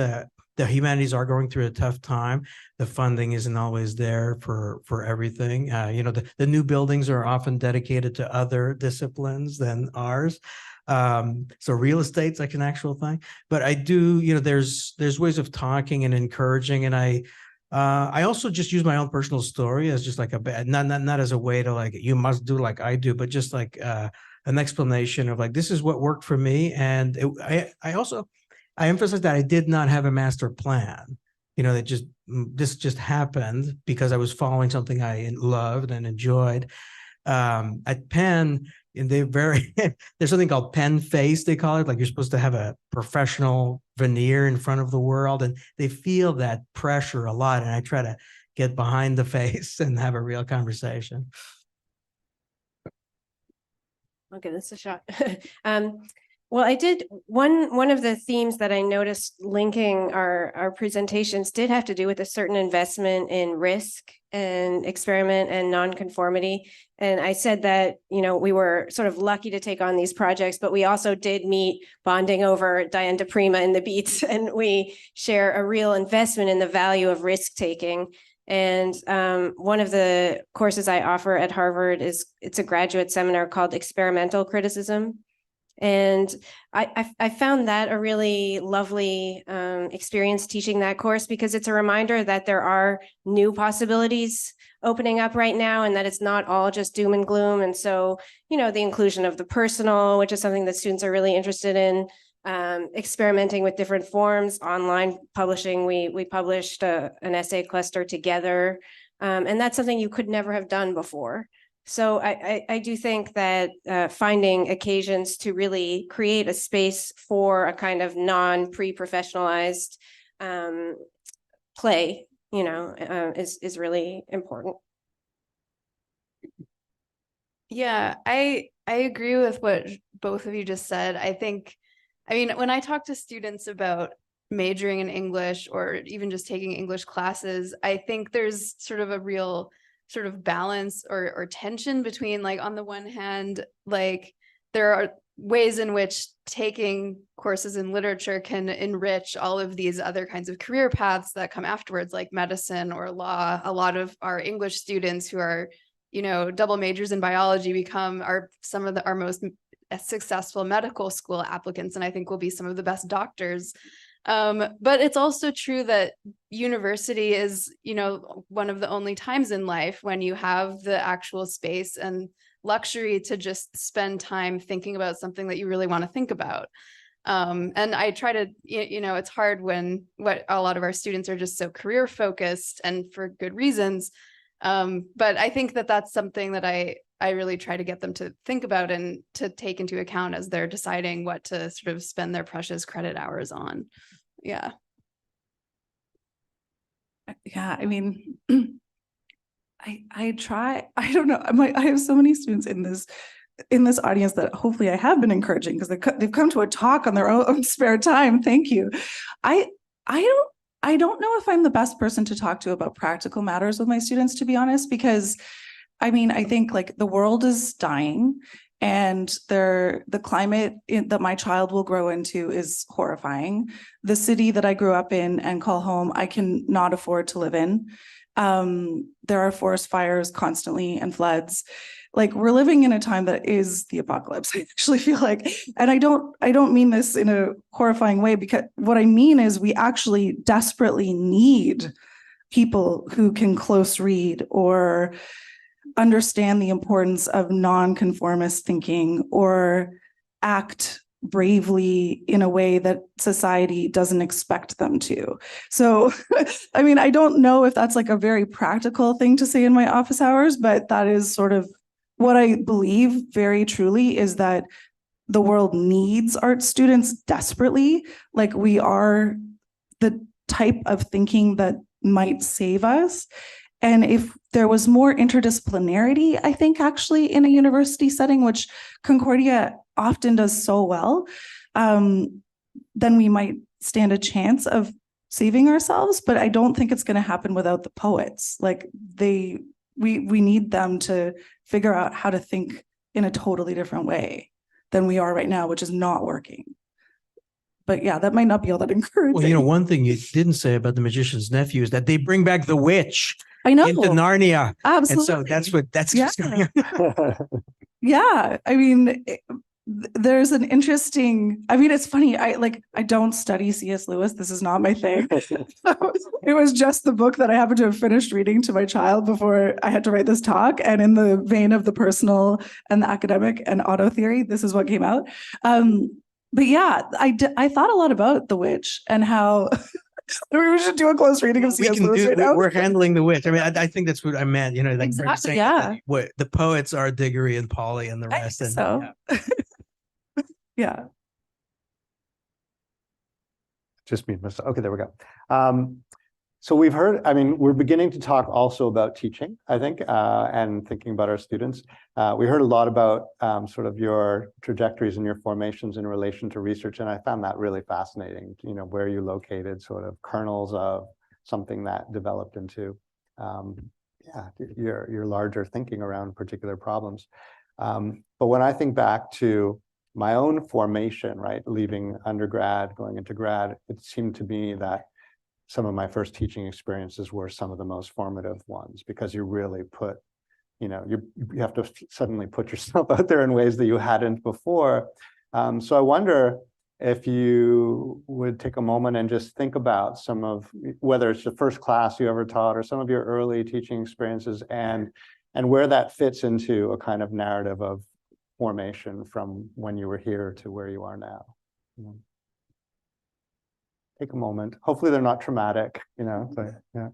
the humanities are going through a tough time. The funding isn't always there for everything. The new buildings are often dedicated to other disciplines than ours. So real estate's like an actual thing. But I do, there's ways of talking and encouraging. And I also just use my own personal story as just like not as a way to like, you must do like I do, but just like an explanation of like, this is what worked for me. And I emphasize that I did not have a master plan, this just happened because I was following something I loved and enjoyed. At Penn, and there's something called Penn face, they call it, like you're supposed to have a professional veneer in front of the world, and they feel that pressure a lot. And I try to get behind the face and have a real conversation. I'll give this a shot. Well, I did one of the themes that I noticed linking our presentations did have to do with a certain investment in risk and experiment and nonconformity. And I said that, we were sort of lucky to take on these projects, but we also did meet bonding over Diane de Prima in the Beats, and we share a real investment in the value of risk taking. And one of the courses I offer at Harvard it's a graduate seminar called Experimental Criticism. And I found that a really lovely experience teaching that course, because it's a reminder that there are new possibilities opening up right now, and that it's not all just doom and gloom. And so, the inclusion of the personal, which is something that students are really interested in, experimenting with different forms, online publishing. We published an essay cluster together, and that's something you could never have done before. So I do think that finding occasions to really create a space for a kind of non-pre-professionalized play, is really important. Yeah, I agree with what both of you just said. I mean, when I talk to students about majoring in English or even just taking English classes, I think there's sort of a real sort of balance or tension between, like, on the one hand, like, there are ways in which taking courses in literature can enrich all of these other kinds of career paths that come afterwards, like medicine or law. A lot of our English students who are, double majors in biology are some of our most successful medical school applicants, and I think will be some of the best doctors. But it's also true that university is, one of the only times in life when you have the actual space and luxury to just spend time thinking about something that you really want to think about. And I try to, it's hard when a lot of our students are just so career focused, and for good reasons. But I think that that's something that I really try to get them to think about and to take into account as they're deciding what to sort of spend their precious credit hours on. Yeah. Yeah, I mean, I try, I don't know. I have so many students in this audience that hopefully I have been encouraging, because they've come to a talk on their own spare time. Thank you. I don't know if I'm the best person to talk to about practical matters with my students, to be honest, because I mean, I think, like, the world is dying, and the climate that my child will grow into is horrifying. The city that I grew up in and call home, I can not afford to live in. There are forest fires constantly and floods. Like, we're living in a time that is the apocalypse, I actually feel like. And I don't mean this in a horrifying way, because what I mean is we actually desperately need people who can close read or understand the importance of nonconformist thinking, or act bravely in a way that society doesn't expect them to. So, I mean, I don't know if that's like a very practical thing to say in my office hours, but that is sort of what I believe very truly, is that the world needs art students desperately. Like, we are the type of thinking that might save us. And if there was more interdisciplinarity, I think, actually, in a university setting, which Concordia often does so well, then we might stand a chance of saving ourselves. But I don't think it's going to happen without the poets. Like, we need them to figure out how to think in a totally different way than we are right now, which is not working. But yeah, that might not be all that encouraging. Well, one thing you didn't say about The Magician's Nephew is that they bring back the witch. I know. Into Narnia. Absolutely. And so that's just going on. Yeah. I mean, there's an interesting, I mean, it's funny. I don't study C.S. Lewis. This is not my thing. It was just the book that I happened to have finished reading to my child before I had to write this talk. And in the vein of the personal and the academic and auto theory, this is what came out. But yeah, I thought a lot about The Witch and how we should do a close reading of C.S. Lewis right now. We're handling The Witch. I mean, I think that's what I meant. Like, exactly, saying yeah. What the poets are Diggory and Polly and the rest. And so. Yeah. Yeah. Just me. Okay, there we go. So we've heard, I mean, we're beginning to talk also about teaching, I think, and thinking about our students. We heard a lot about sort of your trajectories and your formations in relation to research, and I found that really fascinating, where you located sort of kernels of something that developed into your larger thinking around particular problems. But when I think back to my own formation, right, leaving undergrad, going into grad, it seemed to me that some of my first teaching experiences were some of the most formative ones, because you really put, you have to suddenly put yourself out there in ways that you hadn't before. So I wonder if you would take a moment and just think about some of, whether it's the first class you ever taught or some of your early teaching experiences, and where that fits into a kind of narrative of formation from when you were here to where you are now. Take a moment. Hopefully they're not traumatic, but yeah.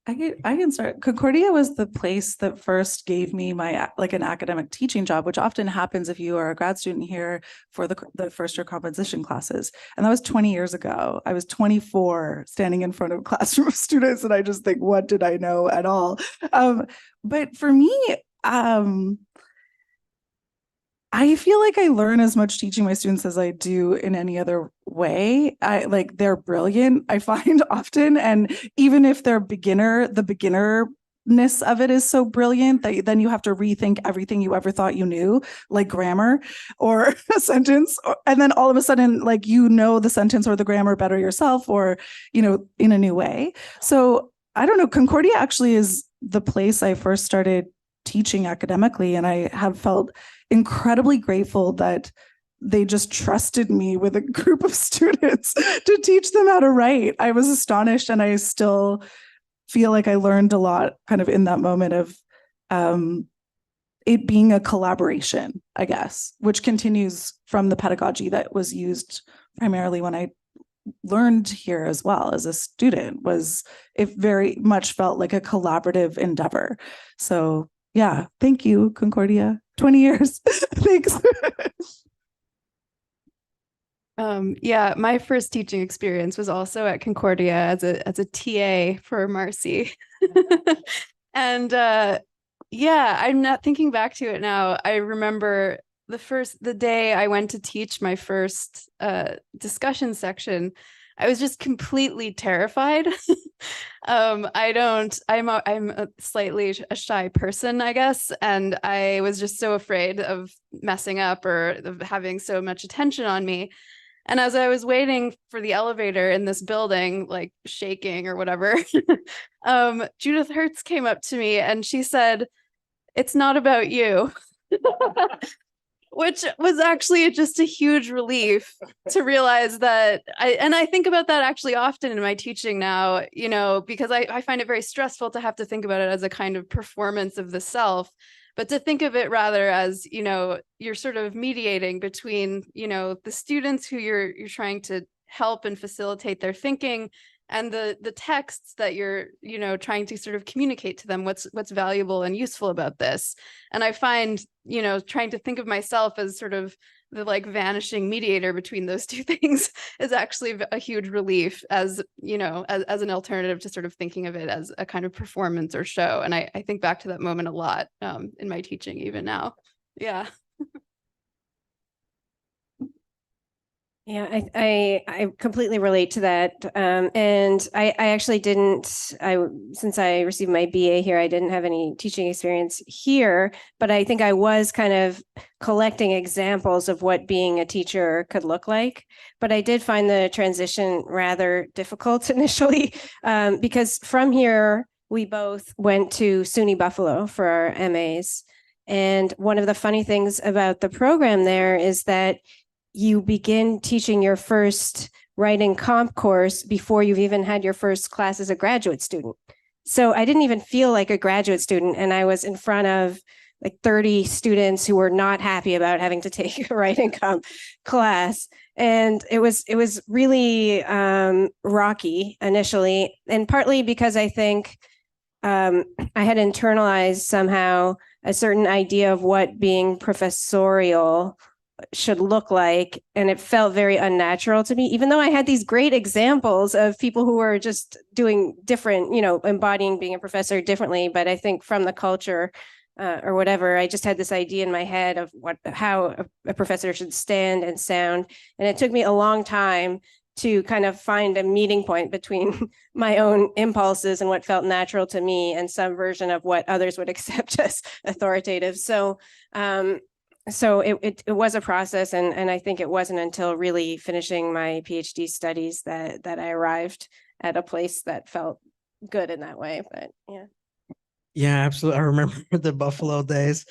I can start. Concordia was the place that first gave me my an academic teaching job, which often happens if you are a grad student here for the first year composition classes. And that was 20 years ago. I was 24 standing in front of a classroom of students, and I just think, what did I know at all? But for me, I feel like I learn as much teaching my students as I do in any other way. They're brilliant, I find often. And even if they're the beginnerness of it is so brilliant that then you have to rethink everything you ever thought you knew, like grammar or a sentence. And then all of a sudden, the sentence or the grammar better yourself, or, in a new way. So I don't know, Concordia actually is the place I first started teaching academically. And I have felt incredibly grateful that they just trusted me with a group of students to teach them how to write. I was astonished, and I still feel like I learned a lot kind of in that moment of it being a collaboration, I guess, which continues from the pedagogy that was used primarily when I learned here as well as a student. It very much felt like a collaborative endeavor. So yeah, thank you, Concordia. 20 years. Thanks. Yeah, my first teaching experience was also at Concordia as a TA for Marcy. And yeah, I'm not thinking back to it now. I remember the day I went to teach my first discussion section, I was just completely terrified. I'm a slightly a shy person, I guess. And I was just so afraid of messing up or of having so much attention on me. And as I was waiting for the elevator in this building, like shaking or whatever, Judith Hertz came up to me and she said, "It's not about you." Which was actually just a huge relief to realize that I think about that actually often in my teaching now, because I find it very stressful to have to think about it as a kind of performance of the self, but to think of it rather as, you're sort of mediating between, the students who you're trying to help and facilitate their thinking, and the texts that you're, trying to sort of communicate to them what's valuable and useful about this. And I find, trying to think of myself as sort of the vanishing mediator between those two things is actually a huge relief, as as an alternative to sort of thinking of it as a kind of performance or show. And I think back to that moment a lot in my teaching even now. Yeah. Yeah, I completely relate to that. And I actually since I received my BA here, I didn't have any teaching experience here, but I think I was kind of collecting examples of what being a teacher could look like. But I did find the transition rather difficult initially, because from here, we both went to SUNY Buffalo for our MAs. And one of the funny things about the program there is that you begin teaching your first writing comp course before you've even had your first class as a graduate student. So I didn't even feel like a graduate student, and I was in front of 30 students who were not happy about having to take a writing comp class. And it was really rocky initially, and partly because I think I had internalized somehow a certain idea of what being professorial should look like. And it felt very unnatural to me, even though I had these great examples of people who were just doing different, embodying being a professor differently. But I think from the culture or whatever, I just had this idea in my head of how a professor should stand and sound. And it took me a long time to kind of find a meeting point between my own impulses and what felt natural to me and some version of what others would accept as authoritative. So it was a process, and I think it wasn't until really finishing my PhD studies that I arrived at a place that felt good in that way. But yeah. Yeah, absolutely. I remember the Buffalo days.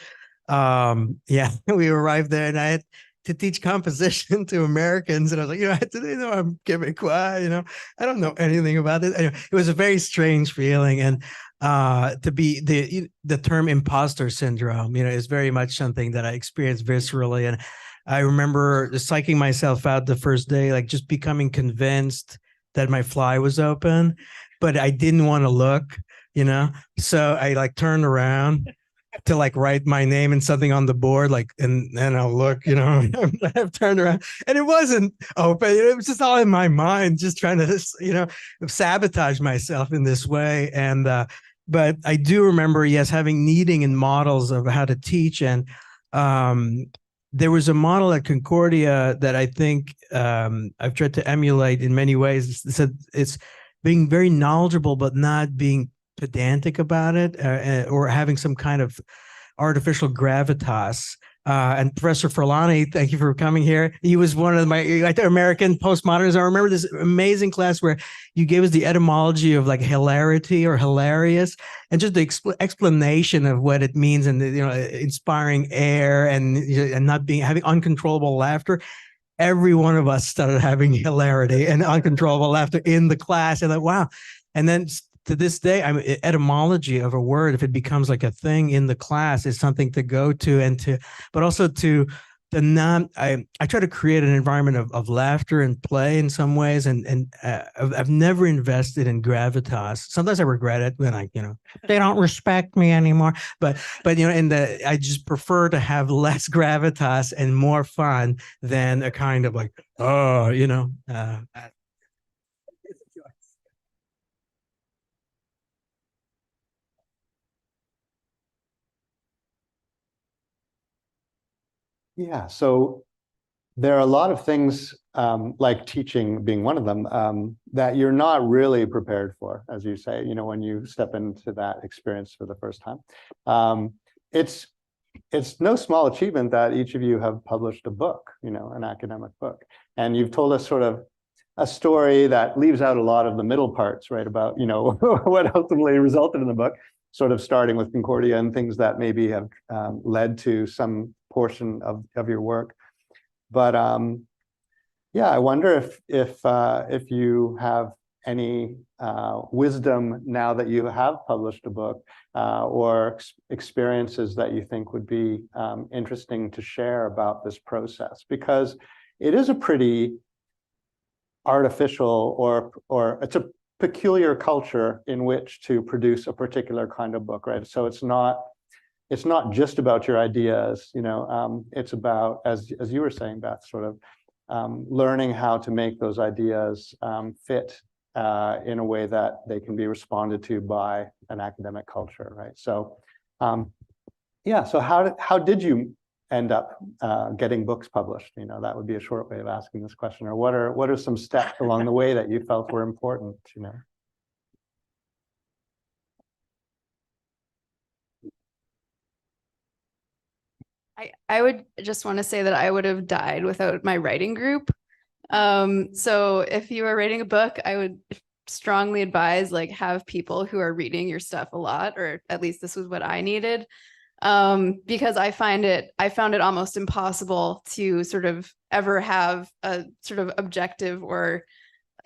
Yeah, we arrived there, and I had to teach composition to Americans. And I was like, do they know I'm Quebecois? I don't know anything about this. Anyway, it was a very strange feeling. And to be the term imposter syndrome, is very much something that I experienced viscerally. And I remember psyching myself out the first day, like just becoming convinced that my fly was open, but I didn't want to look, so I like turned around to like write my name and something on the board, like, and then I'll look, I've turned around and it wasn't open. It was just all in my mind, just trying to, sabotage myself in this way. And, but I do remember, yes, needing and models of how to teach. And there was a model at Concordia that I think I've tried to emulate in many ways. It's being very knowledgeable, but not being pedantic about it, or having some kind of artificial gravitas. And Professor Furlani, thank you for coming here. He was one of my American postmodernists. I remember this amazing class where you gave us the etymology of like hilarity or hilarious, and just the explanation of what it means, and inspiring air and not having uncontrollable laughter. Every one of us started having hilarity and uncontrollable laughter in the class, and like, wow. And then to this day, etymology of a word, if it becomes like a thing in the class, is something to go to, but also to the I try to create an environment of laughter and play in some ways, and I've never invested in gravitas. Sometimes I regret it when they don't respect me anymore. But I just prefer to have less gravitas and more fun than a kind of like, Yeah, so there are a lot of things, like teaching being one of them, that you're not really prepared for, as you say, when you step into that experience for the first time. It's no small achievement that each of you have published a book, an academic book. And you've told us sort of a story that leaves out a lot of the middle parts, right, about, what ultimately resulted in the book, sort of starting with Concordia and things that maybe have led to some portion of your work. But yeah, I wonder if you have any wisdom now that you have published a book, or experiences that you think would be interesting to share about this process, because it is a pretty artificial, or it's a peculiar culture in which to produce a particular kind of book, right? So it's not just about your ideas, it's about, as you were saying, Beth, sort of learning how to make those ideas fit in a way that they can be responded to by an academic culture, right? So yeah, so how did you end up getting books published? That would be a short way of asking this question. Or what are some steps along the way that you felt were important? I would just want to say that I would have died without my writing group. So if you are writing a book, I would strongly advise have people who are reading your stuff a lot, or at least this was what I needed. Because I found it almost impossible to sort of ever have a sort of objective or,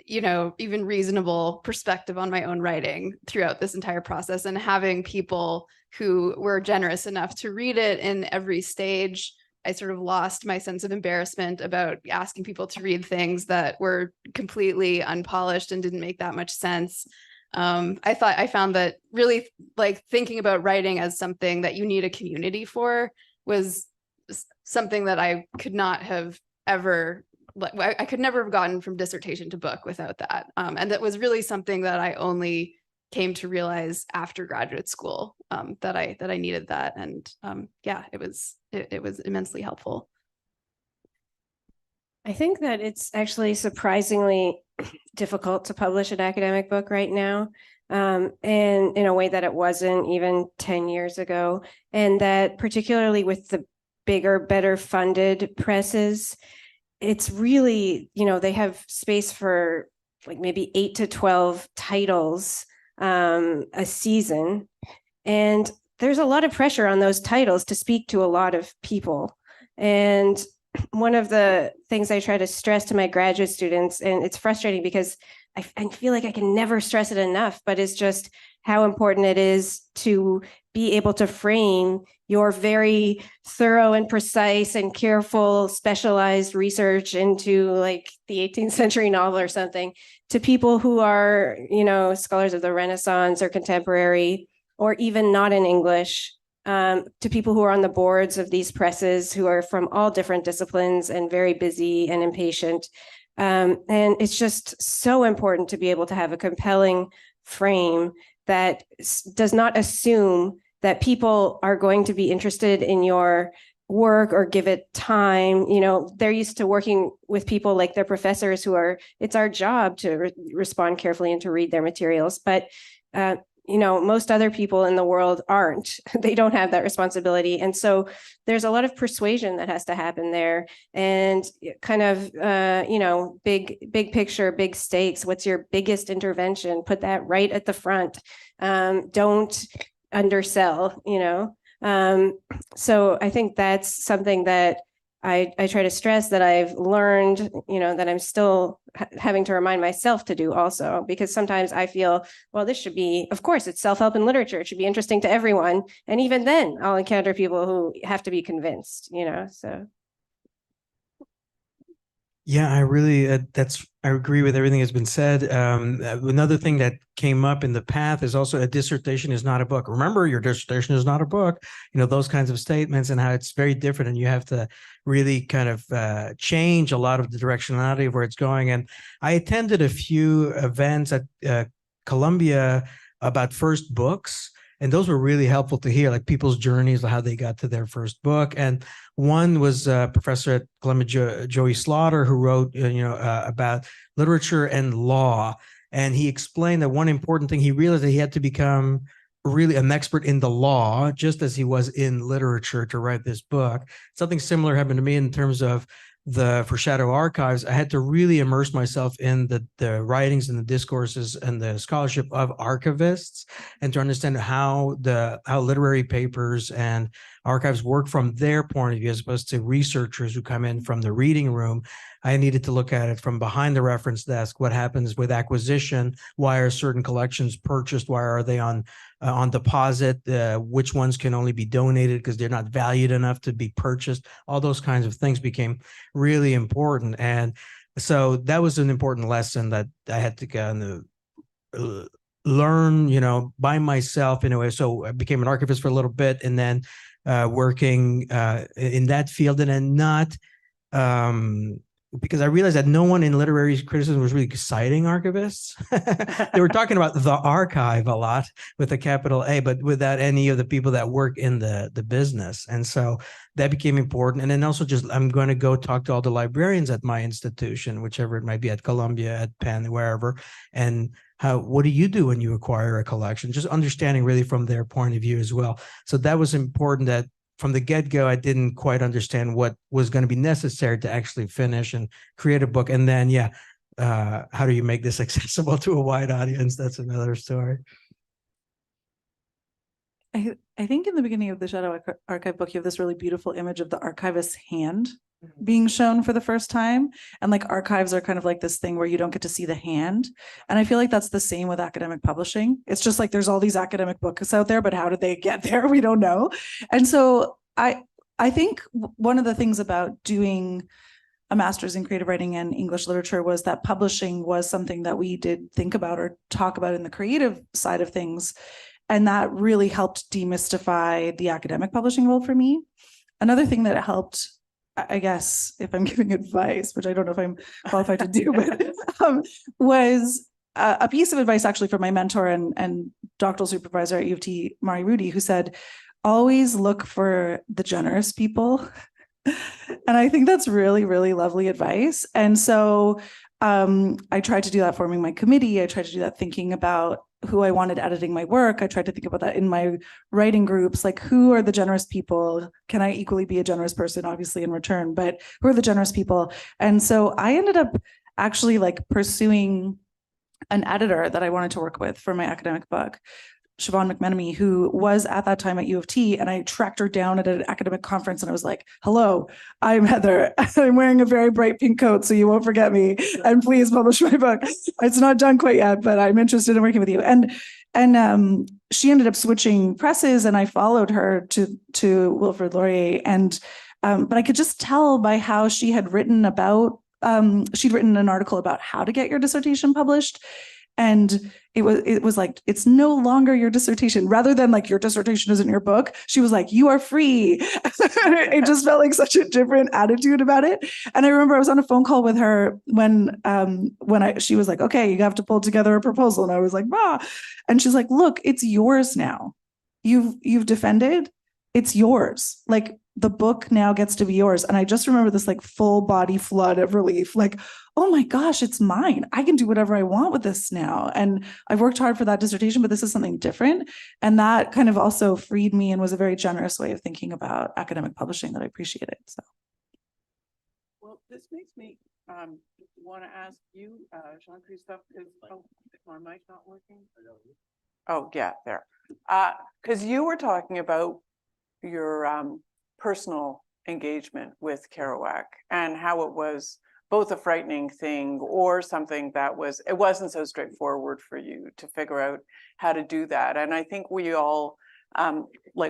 even reasonable perspective on my own writing throughout this entire process. And having people who were generous enough to read it in every stage, I sort of lost my sense of embarrassment about asking people to read things that were completely unpolished and didn't make that much sense. I found that really thinking about writing as something that you need a community for was something that I could not have ever, I could never have gotten from dissertation to book without that. And that was really something that I only came to realize after graduate school, that I needed that. And yeah, it was immensely helpful. I think that it's actually surprisingly difficult to publish an academic book right now, and in a way that it wasn't even 10 years ago. And that particularly with the bigger, better funded presses, it's really, they have space for maybe 8 to 12 titles a season. And there's a lot of pressure on those titles to speak to a lot of people. And one of the things I try to stress to my graduate students, and it's frustrating because I feel like I can never stress it enough, but it's just how important it is to be able to frame your very thorough and precise and careful specialized research into like the 18th century novel or something to people who are, scholars of the Renaissance or contemporary, or even not in English, to people who are on the boards of these presses who are from all different disciplines and very busy and impatient. And it's just so important to be able to have a compelling frame that does not assume that people are going to be interested in your work or give it time. They're used to working with people like their professors who are, it's our job to respond carefully and to read their materials. But, most other people in the world aren't. They don't have that responsibility. And so there's a lot of persuasion that has to happen there, and kind of, big picture, big stakes. What's your biggest intervention? Put that right at the front. Don't undersell, So I think that's something that I try to stress, that I've learned, that I'm still having to remind myself to do also, because sometimes I feel, well, this should be, of course, it's self-help in literature. It should be interesting to everyone. And even then I'll encounter people who have to be convinced, so. Yeah, I really, I agree with everything that's been said. Another thing that came up in the path is also a dissertation is not a book. Remember, your dissertation is not a book, those kinds of statements, and how it's very different. And you have to really kind of change a lot of the directionality of where it's going. And I attended a few events at Columbia about first books. And those were really helpful to hear, like people's journeys, how they got to their first book. And one was a professor at Columbia, Joey Slaughter, who wrote, about literature and law. And he explained that one important thing, he realized that he had to become really an expert in the law, just as he was in literature, to write this book. Something similar happened to me in terms of for Shadow Archives. I had to really immerse myself in the writings and the discourses and the scholarship of archivists, and to understand how literary papers and archives work from their point of view, as opposed to researchers who come in from the reading room. I needed to look at it from behind the reference desk. What happens with acquisition? Why are certain collections purchased? Why are they on deposit? Which ones can only be donated because they're not valued enough to be purchased? All those kinds of things became really important. And so that was an important lesson that I had to kind of learn, by myself in a way. So I became an archivist for a little bit, and then working in that field, and then not because I realized that no one in literary criticism was really citing archivists. They were talking about the archive a lot with a capital A, but without any of the people that work in the business. And so that became important. And then also I'm going to go talk to all the librarians at my institution, whichever it might be, at Columbia, at Penn, wherever. And what do you do when you acquire a collection? Just understanding really from their point of view as well. So that was important, that from the get-go, I didn't quite understand what was going to be necessary to actually finish and create a book. And then, how do you make this accessible to a wide audience? That's another story. I think in the beginning of the Shadow Archive book, you have this really beautiful image of the archivist's hand being shown for the first time. And like archives are kind of like this thing where you don't get to see the hand. And I feel like that's the same with academic publishing. It's just like there's all these academic books out there, but how did they get there? We don't know. And so I think one of the things about doing a master's in creative writing and English literature was that publishing was something that we did think about or talk about in the creative side of things. And that really helped demystify the academic publishing world for me. Another thing that helped, I guess, if I'm giving advice, which I don't know if I'm qualified to do, but was a piece of advice actually from my mentor and doctoral supervisor at U of T, Mari Rudy, who said, always look for the generous people. And I think that's really, really lovely advice. And so I tried to do that forming my committee. I tried to do that thinking about who I wanted editing my work. I tried to think about that in my writing groups, like who are the generous people? Can I equally be a generous person, obviously in return, but who are the generous people? And so I ended up actually like pursuing an editor that I wanted to work with for my academic book. Siobhan McMenemy, who was at that time at U of T, and I tracked her down at an academic conference, and I was like, "Hello, I'm Heather. I'm wearing a very bright pink coat, so you won't forget me. And please publish my book. It's not done quite yet, but I'm interested in working with you." And she ended up switching presses, and I followed her to Wilfrid Laurier, and but I could just tell by how she had written about. She'd written an article about how to get your dissertation published. And it was like, it's no longer your dissertation. Rather than like, your dissertation isn't your book, she was like, you are free. It just felt like such a different attitude about it. And I remember I was on a phone call with her when she was like, okay, you have to pull together a proposal. And I was like, ah. And she's like, look, it's yours now. You've defended, it's yours. Like, the book now gets to be yours. And I just remember this like full body flood of relief, like, oh my gosh, it's mine. I can do whatever I want with this now. And I've worked hard for that dissertation, but this is something different. And that kind of also freed me and was a very generous way of thinking about academic publishing that I appreciated. So. Well, this makes me want to ask you, Jean-Christophe, because my mic's not working. Oh, yeah, there. Because you were talking about your personal engagement with Kerouac and how it was both a frightening thing or something that it wasn't so straightforward for you to figure out how to do that. And I think we all,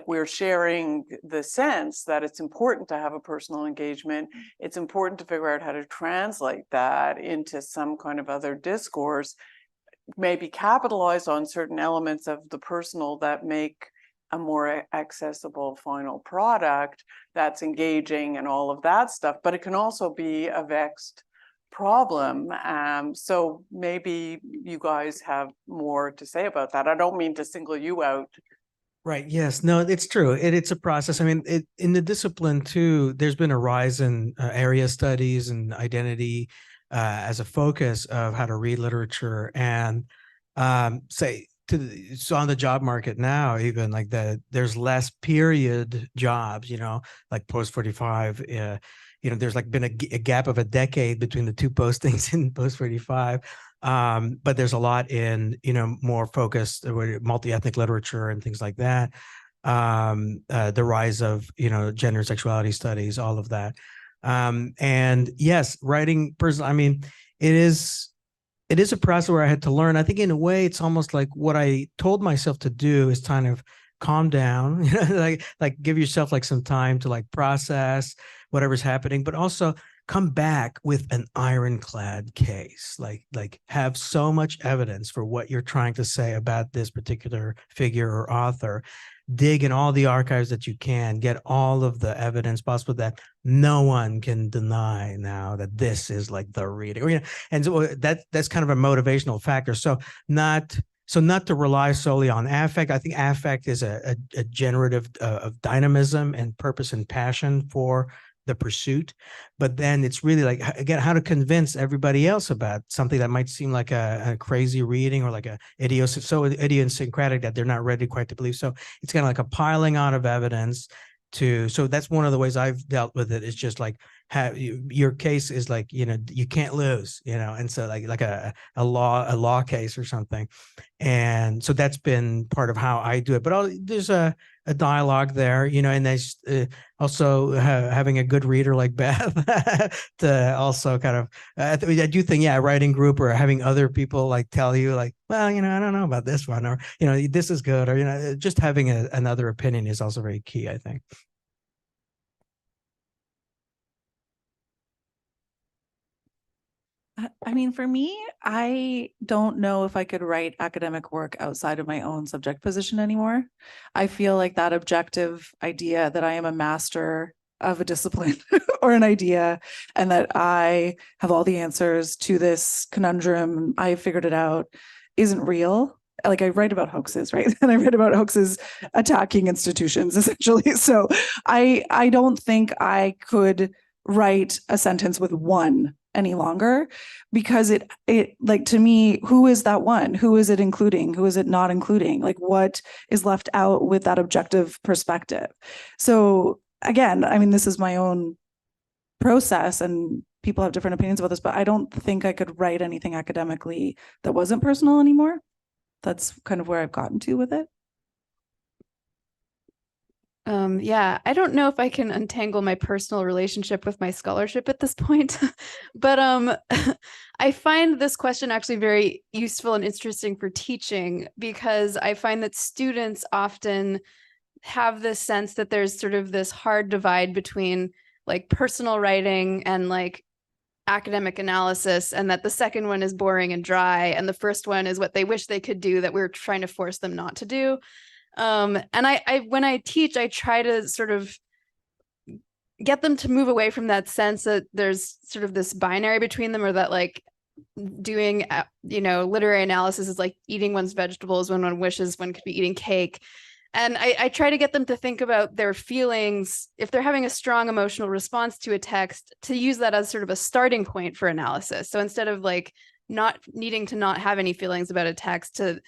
we're sharing the sense that it's important to have a personal engagement. It's important to figure out how to translate that into some kind of other discourse, maybe capitalize on certain elements of the personal that make a more accessible final product that's engaging and all of that stuff, but it can also be a vexed problem. So maybe you guys have more to say about that. I don't mean to single you out. Right. Yes. No, it's true. It's a process. I mean, in the discipline too, there's been a rise in area studies and identity as a focus of how to read literature, and so on the job market now, even like there's less period jobs, like post 45, there's like been a gap of a decade between the two postings in post 45. But there's a lot in, more focused multi-ethnic literature and things like that. The rise of, gender and sexuality studies, all of that. And yes, writing personal, I mean, it is a process where I had to learn. I think in a way, it's almost like what I told myself to do is kind of calm down, like give yourself like some time to like process whatever's happening, but also come back with an ironclad case, like have so much evidence for what you're trying to say about this particular figure or author. Dig in all the archives that you can, get all of the evidence possible that no one can deny now that this is like the reading. And so that's kind of a motivational factor. So not to rely solely on affect. I think affect is a generative of dynamism and purpose and passion for the pursuit, but then it's really like, again, how to convince everybody else about something that might seem like a crazy reading or like so idiosyncratic that they're not ready quite to believe. So it's kind of like a piling on of evidence so that's one of the ways I've dealt with it, is just like your case is like, you can't lose, and so like a law case or something. And so that's been part of how I do it, but there's a dialogue there, and there's also having a good reader like Beth to also kind of, I do think, writing group or having other people like tell you like, well, I don't know about this one, or, this is good, or, just having another opinion is also very key, I think. I mean, for me, I don't know if I could write academic work outside of my own subject position anymore. I feel like that objective idea that I am a master of a discipline or an idea, and that I have all the answers to this conundrum, I figured it out, isn't real. Like, I write about hoaxes, right? And I write about hoaxes attacking institutions, essentially. So I don't think I could write a sentence with one any longer, because it like, to me, who is that one? Who is it including? Who is it not including? Like, what is left out with that objective perspective? So again, I mean, this is my own process and people have different opinions about this, but I don't think I could write anything academically that wasn't personal anymore. That's kind of where I've gotten to with it. Yeah, I don't know if I can untangle my personal relationship with my scholarship at this point, but I find this question actually very useful and interesting for teaching, because I find that students often have this sense that there's sort of this hard divide between like personal writing and like academic analysis, and that the second one is boring and dry, and the first one is what they wish they could do that we're trying to force them not to do. And I when I teach, I try to sort of get them to move away from that sense that there's sort of this binary between them, or that like doing, literary analysis is like eating one's vegetables when one wishes one could be eating cake. And I try to get them to think about their feelings. If they're having a strong emotional response to a text, to use that as sort of a starting point for analysis. So instead of like not needing to not have any feelings about a text, to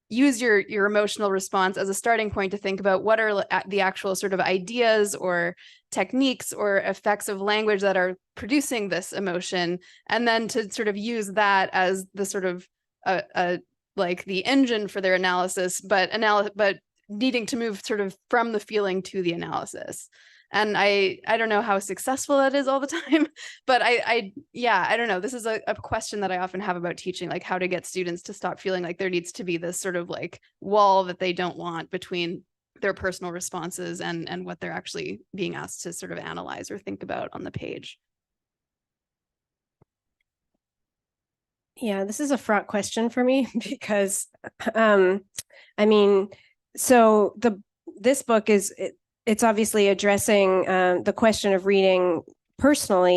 use your emotional response as a starting point to think about what are the actual sort of ideas or techniques or effects of language that are producing this emotion, and then to sort of use that as the sort of like the engine for their analysis, but needing to move sort of from the feeling to the analysis. And I don't know how successful that is all the time, but I don't know. This is a question that I often have about teaching, like how to get students to stop feeling like there needs to be this sort of like wall that they don't want between their personal responses and what they're actually being asked to sort of analyze or think about on the page. Yeah, this is a fraught question for me because, so this book it's obviously addressing the question of reading personally